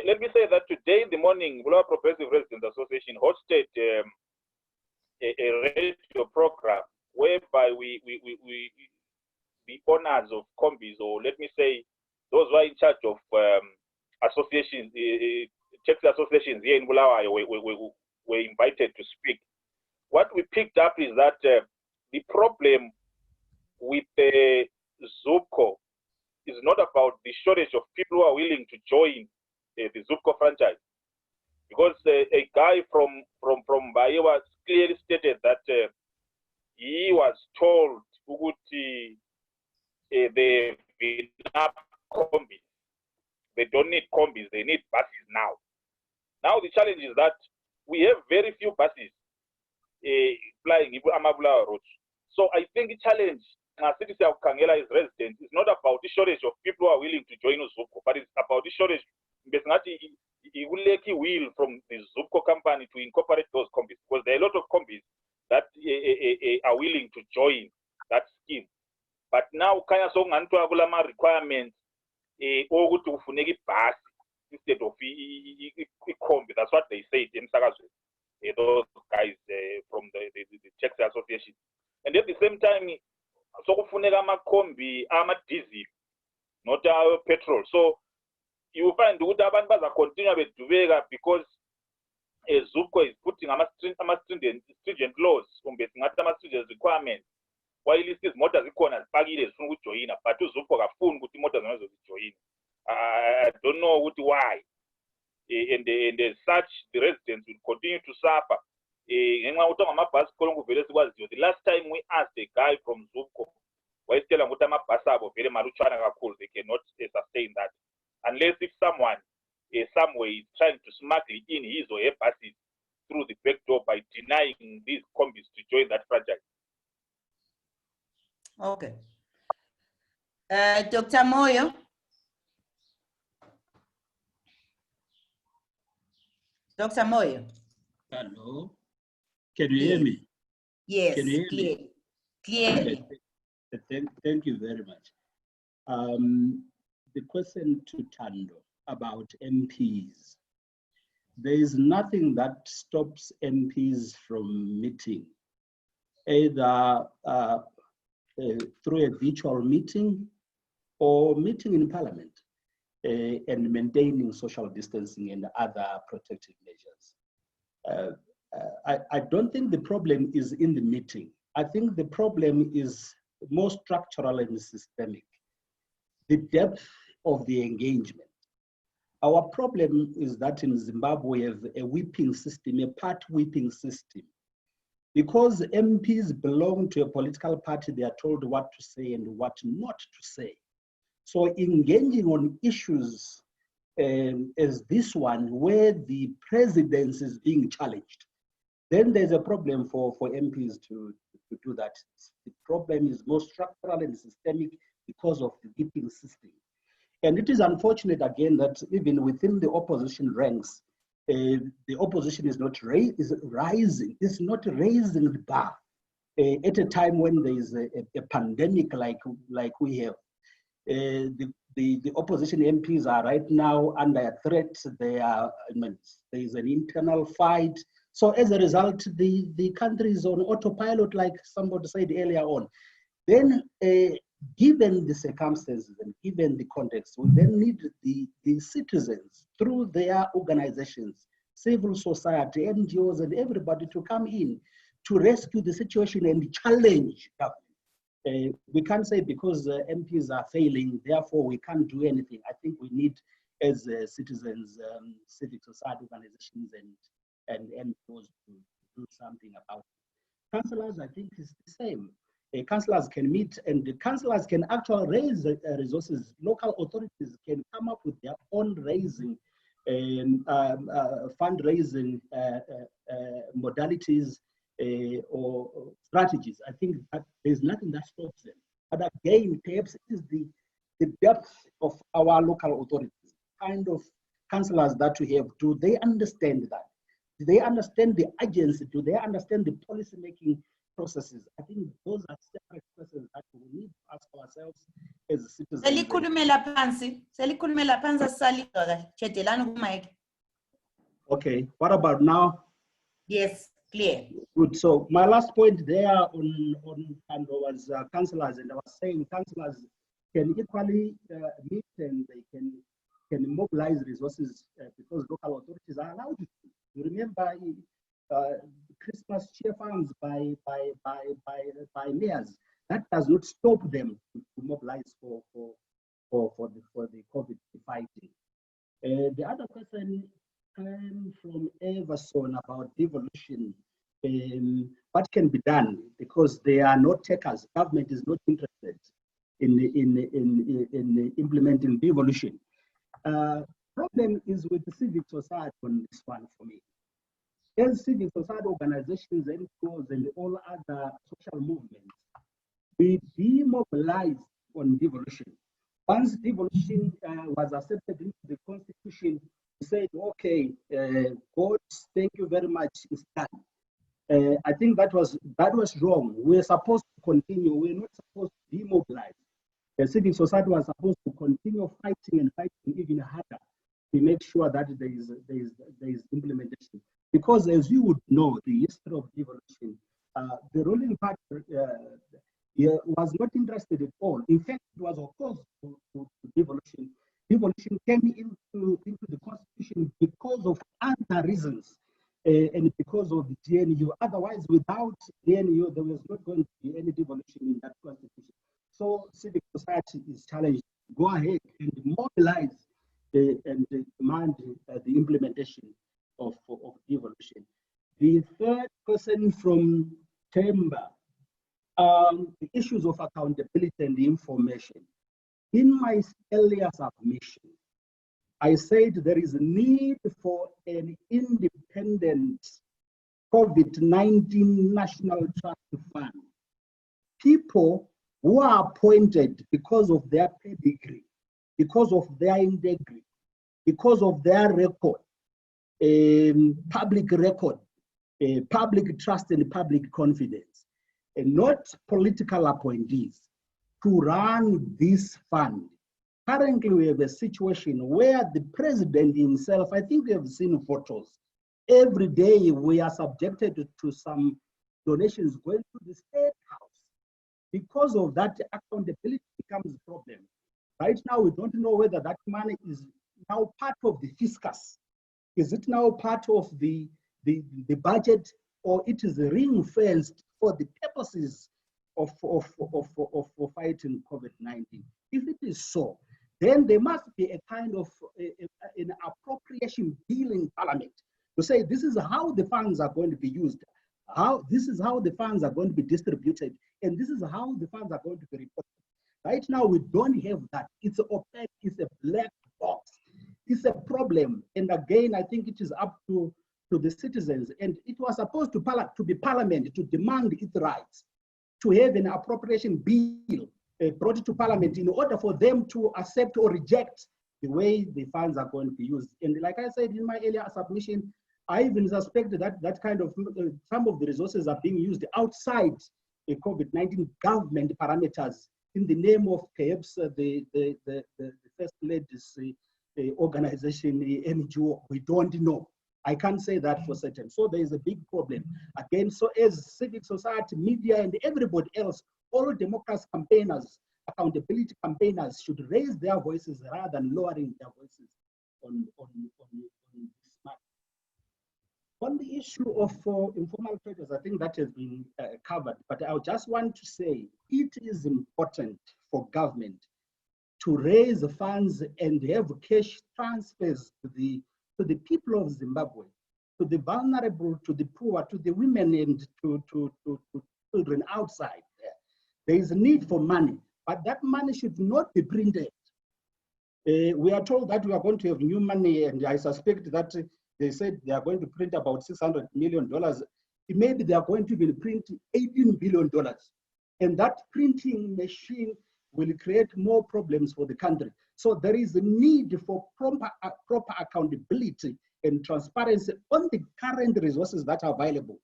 Let me say that today in the morning, Bulawayo Progressive Residents Association hosted a radio program whereby the owners of combis, or let me say those who are in charge of associations, taxi associations here in Bulawayo were invited to speak. What we picked up is that the problem with the ZUCO is not about the shortage of people who are willing to join the ZUCO franchise, because a guy from Bayewa clearly stated that he was told they enough combis. They don't need combis, they need buses now. Now the challenge is that we have very few buses flying in Amabula roads. So I think the challenge city of Kangela is resident is not about the shortage of people who are willing to join ZUCO, but it's about the shortage. He will make a will from the ZUCO company to incorporate those combis, because there are a lot of combis that are willing to join that scheme. But now, kaya so nganto abulama requirements or to funegi bus instead of combi. That's what they said in Sagazu. Those guys from the taxi association, and at the same time, so kufuneka amakombi ama-diesel, not petrol. So you find ukuthi abantu bazacontinue bedubeka because ZUCO is putting stringent laws kumbe singathi ama-stringent requirements, while izimota zikhona zipakile zifuna ukujoyina, but uZUCO kafuni ukuthi imota zona zijoyine. I don't know why. And as such, the residents will continue to suffer. The last time we asked a guy from ZUCO, they cannot sustain that. Unless if someone somewhere is trying to smuggle in his or her buses through the back door by denying these combis to join that project. Okay. Dr. Moyo. Dr. Moyo. Hello. Can you hear me? Yes, Can you hear me? Clearly. Okay. Thank you very much. The question to Tando about MPs. There is nothing that stops MPs from meeting, either through a virtual meeting or meeting in Parliament, and maintaining social distancing and other protective measures. I don't think the problem is in the meeting. I think the problem is more structural and systemic. The depth of the engagement. Our problem is that in Zimbabwe we have a whipping system, a part whipping system. Because MPs belong to a political party, they are told what to say and what not to say. So engaging on issues as this one, where the presidency is being challenged, then there's a problem for MPs to do that. The problem is more structural and systemic because of the whipping system. And it is unfortunate again that even within the opposition ranks, the opposition is not rising. It's not raising the bar at a time when there is a pandemic like we have. The opposition MPs are right now under threat. There is an internal fight. So as a result, the country is on autopilot, like somebody said earlier on. Then, given the circumstances and given the context, we then need the citizens through their organizations, civil society, NGOs, and everybody to come in to rescue the situation and challenge government. We can't say because MPs are failing, therefore we can't do anything. I think we need, as citizens, civic society organizations and NGOs to do something about it. Councillors, I think, is the same. Councillors can meet, and the councillors can actually raise resources. Local authorities can come up with their own raising, fundraising modalities or strategies. I think that there's nothing that stops them. But again, perhaps it is the depth of our local authorities, kind of councillors that we have, do they understand that? Do they understand the agency? Do they understand the policy making processes? I think those are separate questions that we need to ask ourselves as citizens. Okay, what about now? Yes, clear. Good. So my last point there on and was councillors, and I was saying councillors can equally meet and they can mobilize resources because local authorities are allowed to. You remember Christmas cheer funds by mayors. That does not stop them to mobilize for the COVID fighting. The other question came from Everson about devolution. What can be done because they are not takers. Government is not interested in implementing devolution. Problem is with the civic society on this one for me. As civil society organizations, NGOs, and all other social movements, we demobilized on devolution. Once devolution was accepted into the constitution, we said, okay, God, thank you very much, it's done. I think that was wrong. We're supposed to continue. We're not supposed to demobilize. The civil society was supposed to continue fighting and fighting even harder to make sure that there is implementation. Because as you would know, the history of devolution, the ruling party was not interested at all. In fact, it was opposed to devolution. Devolution came into the constitution because of other reasons and because of the GNU. Otherwise, without GNU, there was not going to be any devolution in that constitution. So civic society is challenged. Go ahead and mobilize and demand the implementation of devolution. The third question from Temba, the issues of accountability and information. In my earlier submission, I said there is a need for an independent COVID-19 National Trust Fund. People who are appointed because of their pedigree, because of their integrity, because of their record, public record, public trust and public confidence, and not political appointees to run this fund. Currently, we have a situation where the president himself, I think we have seen photos, every day we are subjected to some donations going to the State House. Because of that, accountability becomes a problem. Right now, we don't know whether that money is now part of the fiscus. Is it now part of the budget, or it is ring-fenced for the purposes of fighting COVID-19? If it is so, then there must be a kind of an appropriation bill in Parliament to say this is how the funds are going to be used, this is how the funds are going to be distributed, and this is how the funds are going to be reported. Right now, we don't have that. It's opaque, it's a black box. It's a problem. And again, I think it is up to the citizens. And it was supposed to be Parliament to demand its rights, to have an appropriation bill brought to Parliament in order for them to accept or reject the way the funds are going to be used. And like I said in my earlier submission, I even suspect that that kind of some of the resources are being used outside the COVID-19 government parameters in the name of perhaps the First Lady's organization, the NGO. We don't know. I can't say that for certain. So there is a big problem. Again, so as civic society, media, and everybody else, all democracy campaigners, accountability campaigners should raise their voices rather than lowering their voices on this matter. On the issue of informal traders, I think that has been covered, but I just want to say it is important for government to raise funds and have cash transfers to the people of Zimbabwe, to the vulnerable, to the poor, to the women, and to children outside there. There is a need for money, but that money should not be printed. We are told that we are going to have new money, and I suspect that they said they are going to print about $600 million. Maybe they are going to print $18 billion. And that printing machine will create more problems for the country. So there is a need for proper accountability and transparency on the current resources that are available.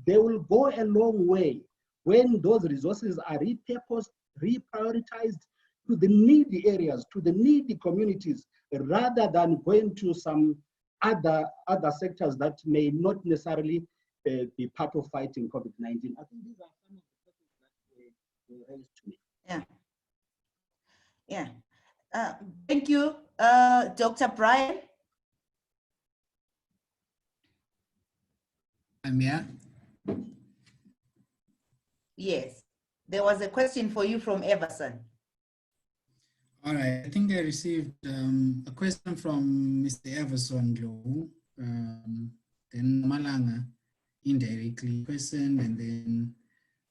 They will go a long way when those resources are repurposed, reprioritized to the needy areas, to the needy communities, rather than going to some other sectors that may not necessarily be part of fighting COVID-19. I think these are some of the questions that were raised to me. Yeah. Yeah. Thank you, Dr. Brian. Yeah. Yes, there was a question for you from Everson. All right, I think I received a question from Mr. Everson Low, then Malanga indirectly questioned, and then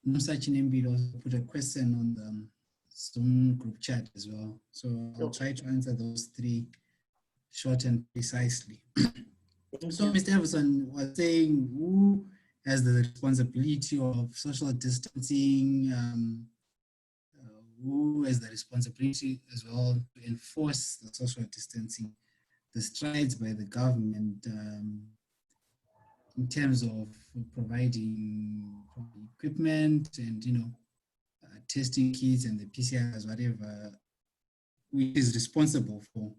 Musa Chinembi also put a question on the Zoom group chat as well. So I'll try to answer those three short and precisely. So Mr. Everson was saying, who has the responsibility of social distancing? Who has the responsibility as well to enforce the social distancing, the strides by the government in terms of providing equipment and, testing kits and the PCRs, whatever, which is responsible for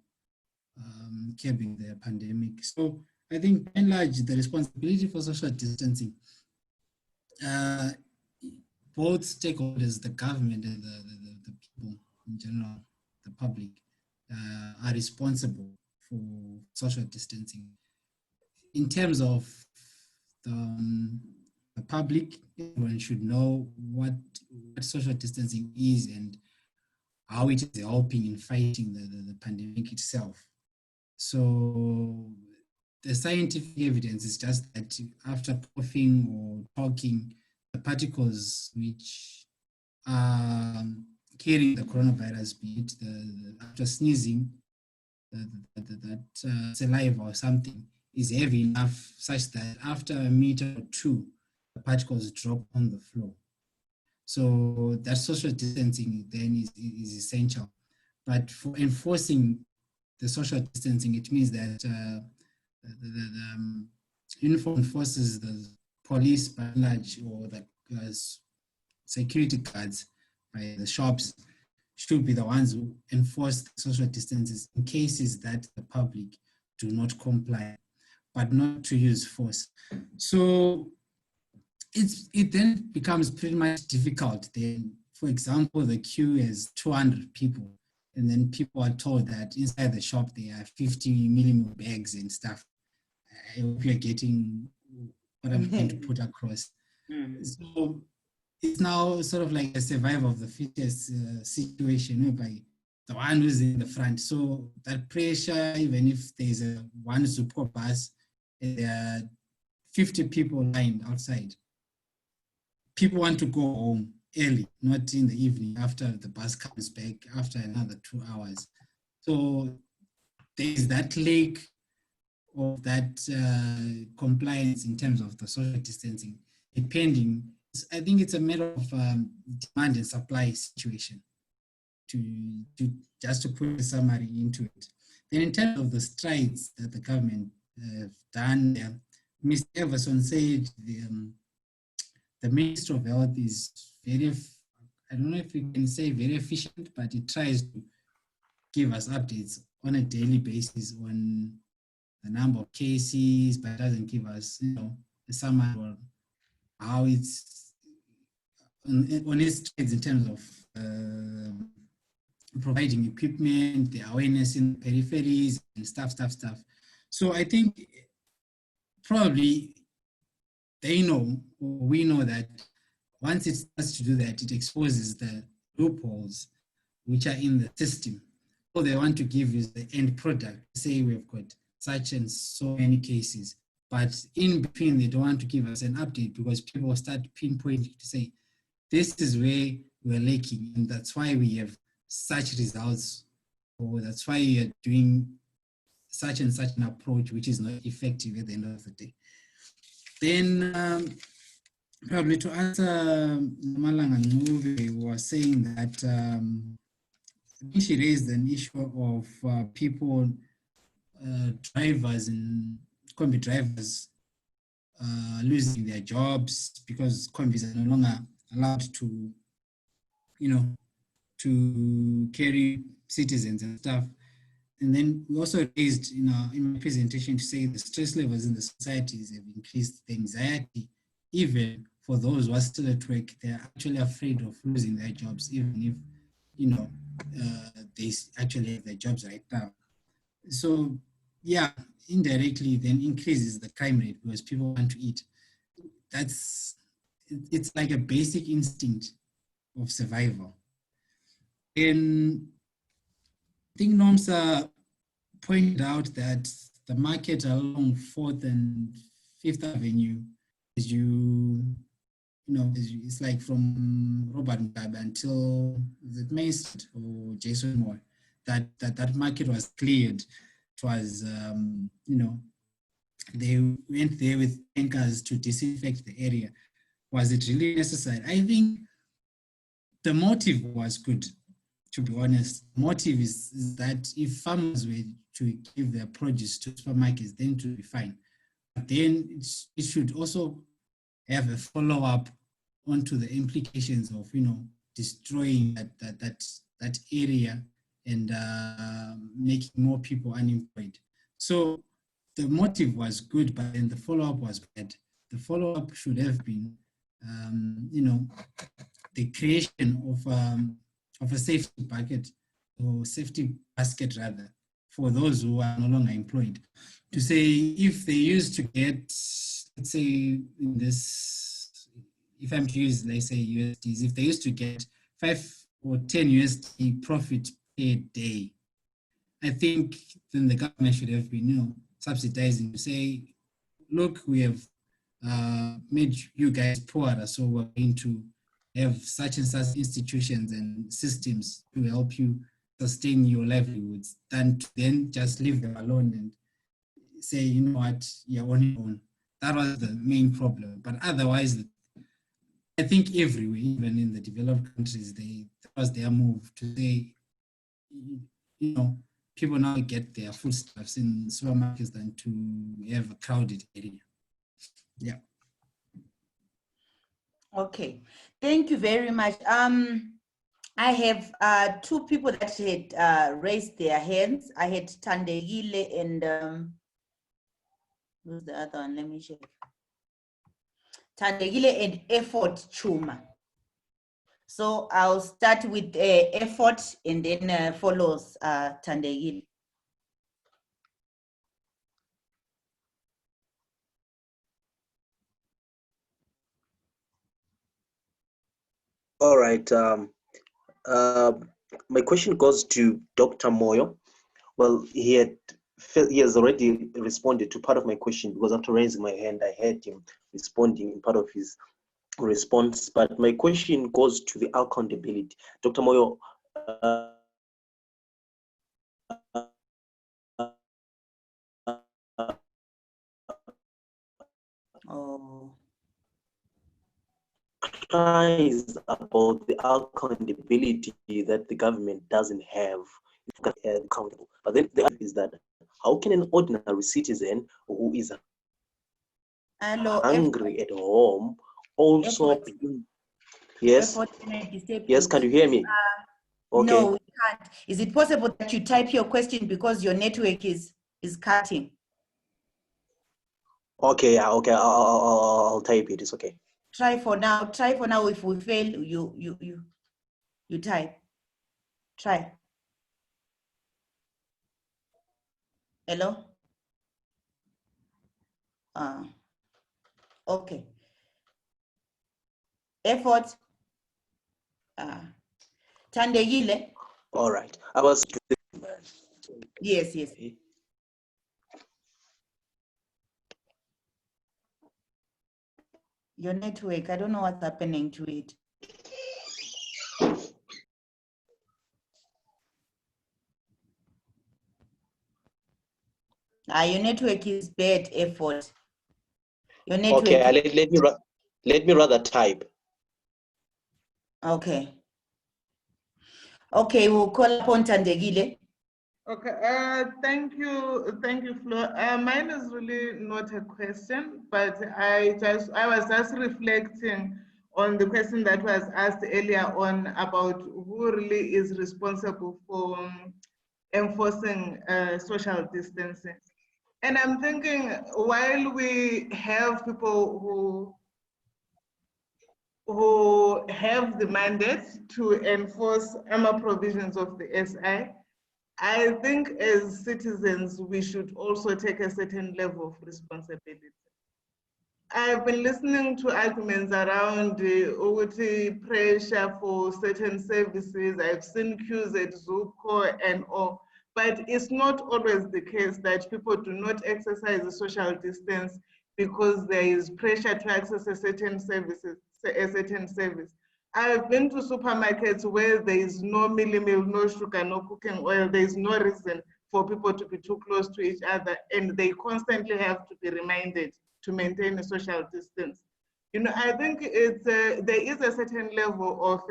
curbing the pandemic. So I think, by and large, the responsibility for social distancing, both stakeholders, the government and the people in general, the public, are responsible for social distancing. In terms of the public, everyone should know what social distancing is and how it is helping in fighting the pandemic itself. So the scientific evidence is just that after coughing or talking, the particles which are carrying the coronavirus, be it after sneezing, that saliva or something is heavy enough such that after a meter or two, the particles drop on the floor. So that social distancing then is essential. But for enforcing the social distancing, it means that the uniformed forces, the police by and large, or the security guards by the shops should be the ones who enforce the social distances in cases that the public do not comply, but not to use force. So it then becomes pretty much difficult. Then, for example, the queue is 200 people, and then people are told that inside the shop there are 50 millimeter bags and stuff. I hope you're getting what I'm trying to put across. So it's now sort of like a survival of the fittest situation, whereby the one who's in the front. So that pressure, even if there's one super bus, and there are 50 people lined outside, people want to go home early, not in the evening after the bus comes back after another 2 hours. So there's that lack of that compliance in terms of the social distancing, depending. I think it's a matter of demand and supply situation, to just to put a summary into it. Then in terms of the strides that the government have done, Mr. Everson said the Ministry of Health is very, I don't know if we can say very efficient, but it tries to give us updates on a daily basis on the number of cases, but doesn't give us, a summary or how it's on its strides in terms of providing equipment, the awareness in peripheries and stuff. So I think probably they know, or we know, that once it starts to do that, it exposes the loopholes which are in the system. All they want to give is the end product. Say we've got such and so many cases, but in between they don't want to give us an update, because people start pinpointing to say, this is where we're lacking, and that's why we have such results, or that's why you're doing such and such an approach which is not effective at the end of the day. Then probably to answer Malanga Nguve, was saying that she raised an issue of people, drivers and combi drivers losing their jobs because combis are no longer allowed to, to carry citizens and stuff. And then we also raised in my presentation to say the stress levels in the societies have increased, the anxiety, even for those who are still at work, they're actually afraid of losing their jobs, even if, they actually have their jobs right now. So yeah, indirectly then increases the crime rate because people want to eat. It's like a basic instinct of survival. And I think Nomsa pointed out that the market along 4th and 5th Avenue, it's like from Robert Mugabe until the Main Street or Jason Moore, that market was cleared. It was, they went there with tankers to disinfect the area. Was it really necessary? I think the motive was good, to be honest. Motive is that if farmers were to give their produce to supermarkets, then it would be fine. But then it should also have a follow-up onto the implications of, destroying that area and making more people unemployed. So the motive was good, but then the follow-up was bad. The follow-up should have been, the creation of a safety bucket or safety basket rather for those who are no longer employed. To say if they used to get, let's say in this, if I'm to use, let's say USDs, if they used to get 5 or 10 USD profit per day, I think then the government should have been, subsidizing to say, look, we have made you guys poorer, so we're going to have such and such institutions and systems to help you sustain your livelihoods, than to then just leave them alone and say, you know what, you're on your own. That was the main problem. But otherwise, I think everywhere, even in the developed countries, that was their move to say, people now get their foodstuffs in supermarkets than to have a crowded area. Yeah. Okay, thank you very much. I have 2 people that had raised their hands. I had Tandegile and who's the other one? Let me check. Tandegile and Effort Chuma. So I'll start with Effort and then follows Tandegile. All right. My question goes to Dr. Moyo. Well, he has already responded to part of my question because after raising my hand, I heard him responding in part of his response. But my question goes to the accountability. Dr. Moyo, cries about the accountability that the government doesn't have. It's accountable. But then the other is that how can an ordinary citizen who is hungry at home also yes can you hear me? Okay. No, we can't. Is it possible that you type your question because your network is cutting? Okay, okay, I'll type it. It's okay. Try for now. Try for now. If we fail, you type. Try. Hello. Okay. Effort. Tandegile. All right. I was. Yes. Your network, I don't know what's happening to it. Your network is bad, Effort. Your network. Okay, let me rather type. Okay. Okay, we'll call upon Tandegile. Okay, thank you, Flo. Mine is really not a question, but I was just reflecting on the question that was asked earlier on about who really is responsible for enforcing social distancing. And I'm thinking, while we have people who have the mandate to enforce provisions of the SI, I think as citizens, we should also take a certain level of responsibility. I've been listening to arguments around the pressure for certain services. I've seen queues at ZUCO and all, but it's not always the case that people do not exercise the social distance because there is pressure to access a certain service. I've been to supermarkets where there is no milk, no sugar, no cooking oil. There is no reason for people to be too close to each other, and they constantly have to be reminded to maintain a social distance. You know, I think there is a certain level of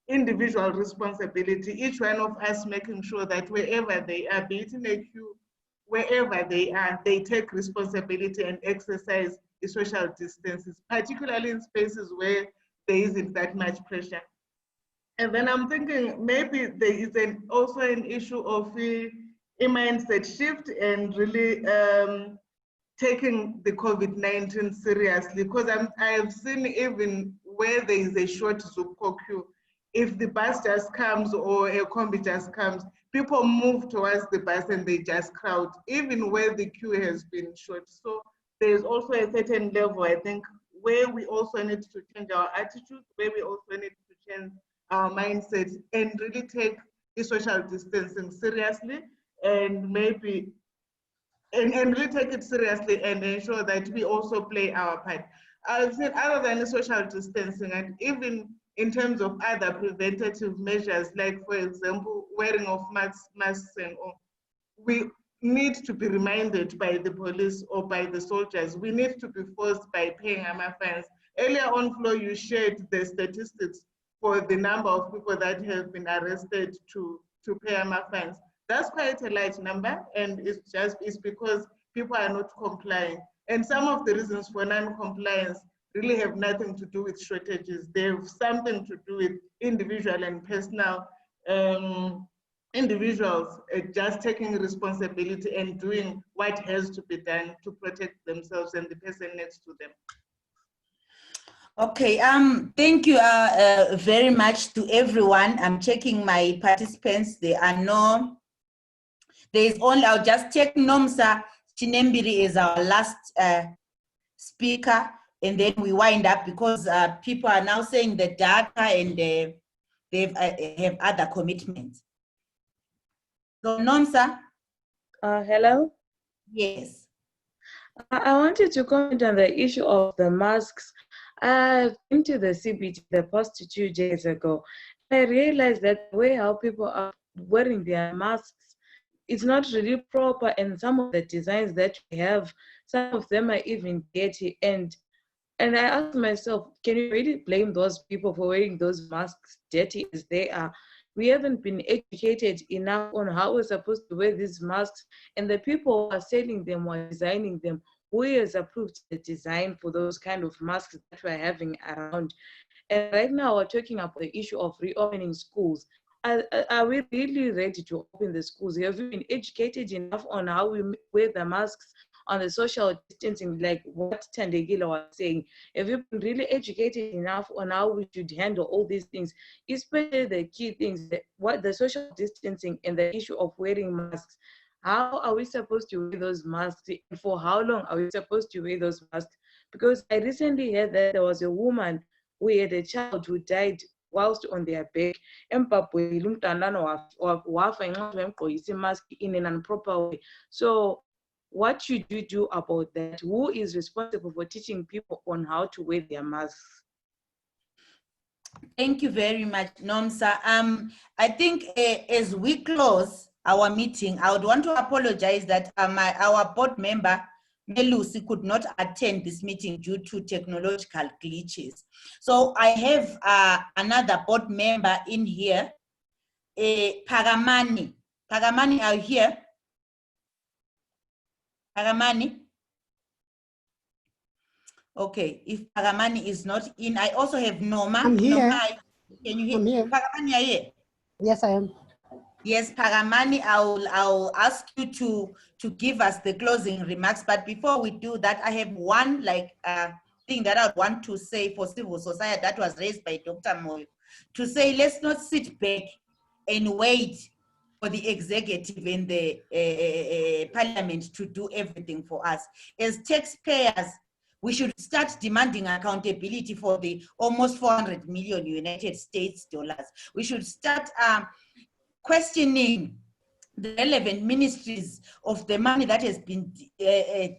individual responsibility, each one of us making sure that wherever they are, be it in a queue, wherever they are, they take responsibility and exercise the social distances, particularly in spaces where there isn't that much pressure. And then I'm thinking maybe there is also an issue of a mindset shift and really taking the COVID-19 seriously, because I have seen even where there is a short ZUCO queue, if the bus just comes or a combi just comes, people move towards the bus and they just crowd, even where the queue has been short. So there's also a certain level, I think, where we also need to change our attitudes, where we also need to change our mindset and really take the social distancing seriously, and maybe and really take it seriously and ensure that we also play our part. I've seen other than social distancing, and even in terms of other preventative measures, like for example, wearing of masks and all, we need to be reminded by the police or by the soldiers. We need to be forced by paying our fines. Earlier on, Flo, you shared the statistics for the number of people that have been arrested to pay our fines. That's quite a large number, and it's because people are not complying. And some of the reasons for non-compliance really have nothing to do with shortages. They have something to do with individual and personal individuals just taking responsibility and doing what has to be done to protect themselves and the person next to them. Okay, thank you very much to everyone. I'm checking my participants. I'll just check Nomsa Chinembiri is our last speaker, and then we wind up because people are now saying the data and they have other commitments. So Nomsa? Hello? Yes. I wanted to comment on the issue of the masks. I've been to the CBT the past 2 days ago. I realized that the way how people are wearing their masks, it's not really proper, and some of the designs that we have, some of them are even dirty. And I asked myself, can you really blame those people for wearing those masks dirty as they are? We haven't been educated enough on how we're supposed to wear these masks, and the people who are selling them or designing them, who has approved the design for those kind of masks that we're having around. And right now we're talking about the issue of reopening schools. Are we really ready to open the schools? Have we been educated enough on how we wear the masks, on the social distancing, like what Tandegila was saying? Have you been really educated enough on how we should handle all these things, especially the key things, what the social distancing and the issue of wearing masks? How are we supposed to wear those masks? And for how long are we supposed to wear those masks? Because I recently heard that there was a woman who had a child who died whilst on their back. In an improper way. So what should you do about that? Who is responsible for teaching people on how to wear their masks? Thank you very much, Nomsa. I think as we close our meeting, I would want to apologize that our board member, Melusi, could not attend this meeting due to technological glitches. So I have another board member in here, Pagamani. Pagamani, are you here? Pagamani? Okay, if Pagamani is not in, I also have Noma. I'm here. Noma, can you hear? I'm here. Pagamani, are you here? Yes, I am. Yes, Pagamani, I'll ask you to give us the closing remarks. But before we do that, I have one thing that I want to say for civil society that was raised by Dr. Moyo, to say let's not sit back and wait for the executive and the parliament to do everything for us. As taxpayers, we should start demanding accountability for the almost 400 million United States dollars. We should start questioning the relevant ministries of the money that has been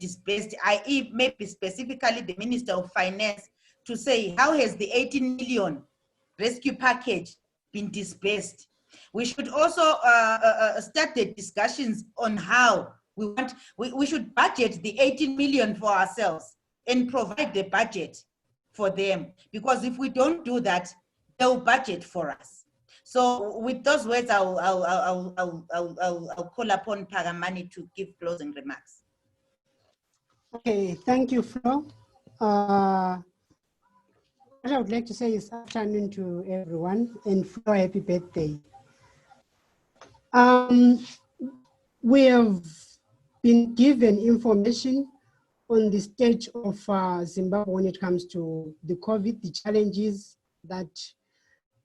disbursed, i.e. maybe specifically the Minister of Finance, to say how has the 18 million rescue package been disbursed. We should also start the discussions on how we should budget the 18 million for ourselves and provide the budget for them, because if we don't do that, they'll budget for us. So with those words, I'll call upon Pagamani to give closing remarks. Okay, thank you, Flo. What I would like to say is afternoon to everyone, and Flo, happy birthday. We have been given information on the state of Zimbabwe when it comes to the COVID, the challenges that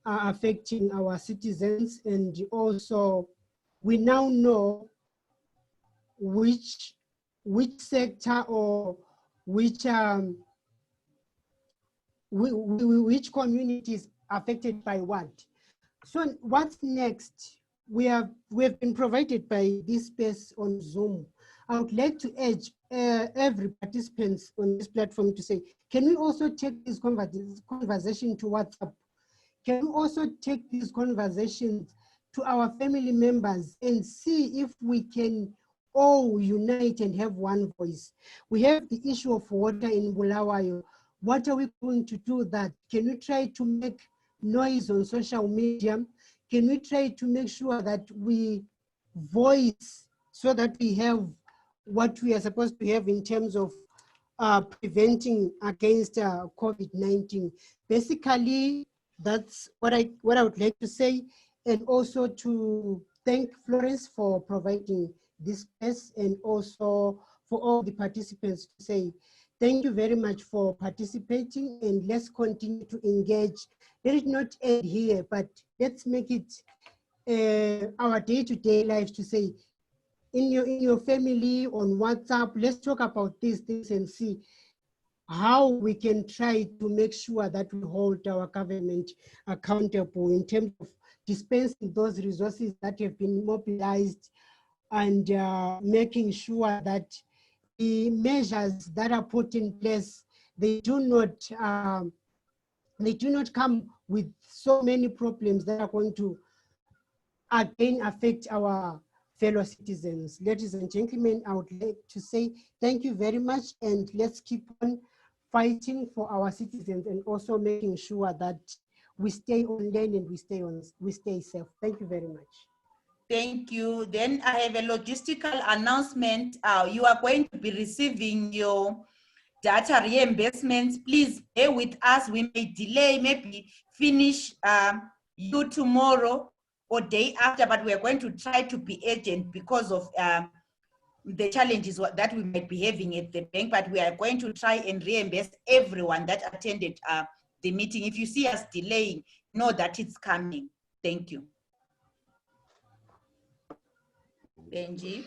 are affecting our citizens, and also we now know which sector or which communities affected by what. So what's next? We've been provided by this space on Zoom. I would like to urge every participant on this platform to say, can we also take this conversation to WhatsApp? Can we also take these conversations to our family members and see if we can all unite and have one voice? We have the issue of water in Bulawayo. What are we going to do that? Can we try to make noise on social media? Can we try to make sure that we voice so that we have what we are supposed to have in terms of preventing against COVID-19? Basically, that's what I would like to say, and also to thank Florence for providing this space, and also for all the participants to say thank you very much for participating, and let's continue to engage. Let it not end here, but let's make it our day-to-day lives to say, in your family, on WhatsApp, let's talk about these things and see how we can try to make sure that we hold our government accountable in terms of dispensing those resources that have been mobilized, and making sure that the measures that are put in place, they do not come with so many problems that are going to again affect our fellow citizens. Ladies and gentlemen, I would like to say thank you very much, and let's keep on fighting for our citizens, and also making sure that we stay on lane and we stay safe. Thank you very much. Thank you. Then I have a logistical announcement. You are going to be receiving your data reimbursements. Please bear with us. We may delay, maybe finish you tomorrow or day after, but we are going to try to be urgent because of the challenges that we might be having at the bank, but we are going to try and reimburse everyone that attended the meeting. If you see us delaying, know that it's coming. Thank you. Benji.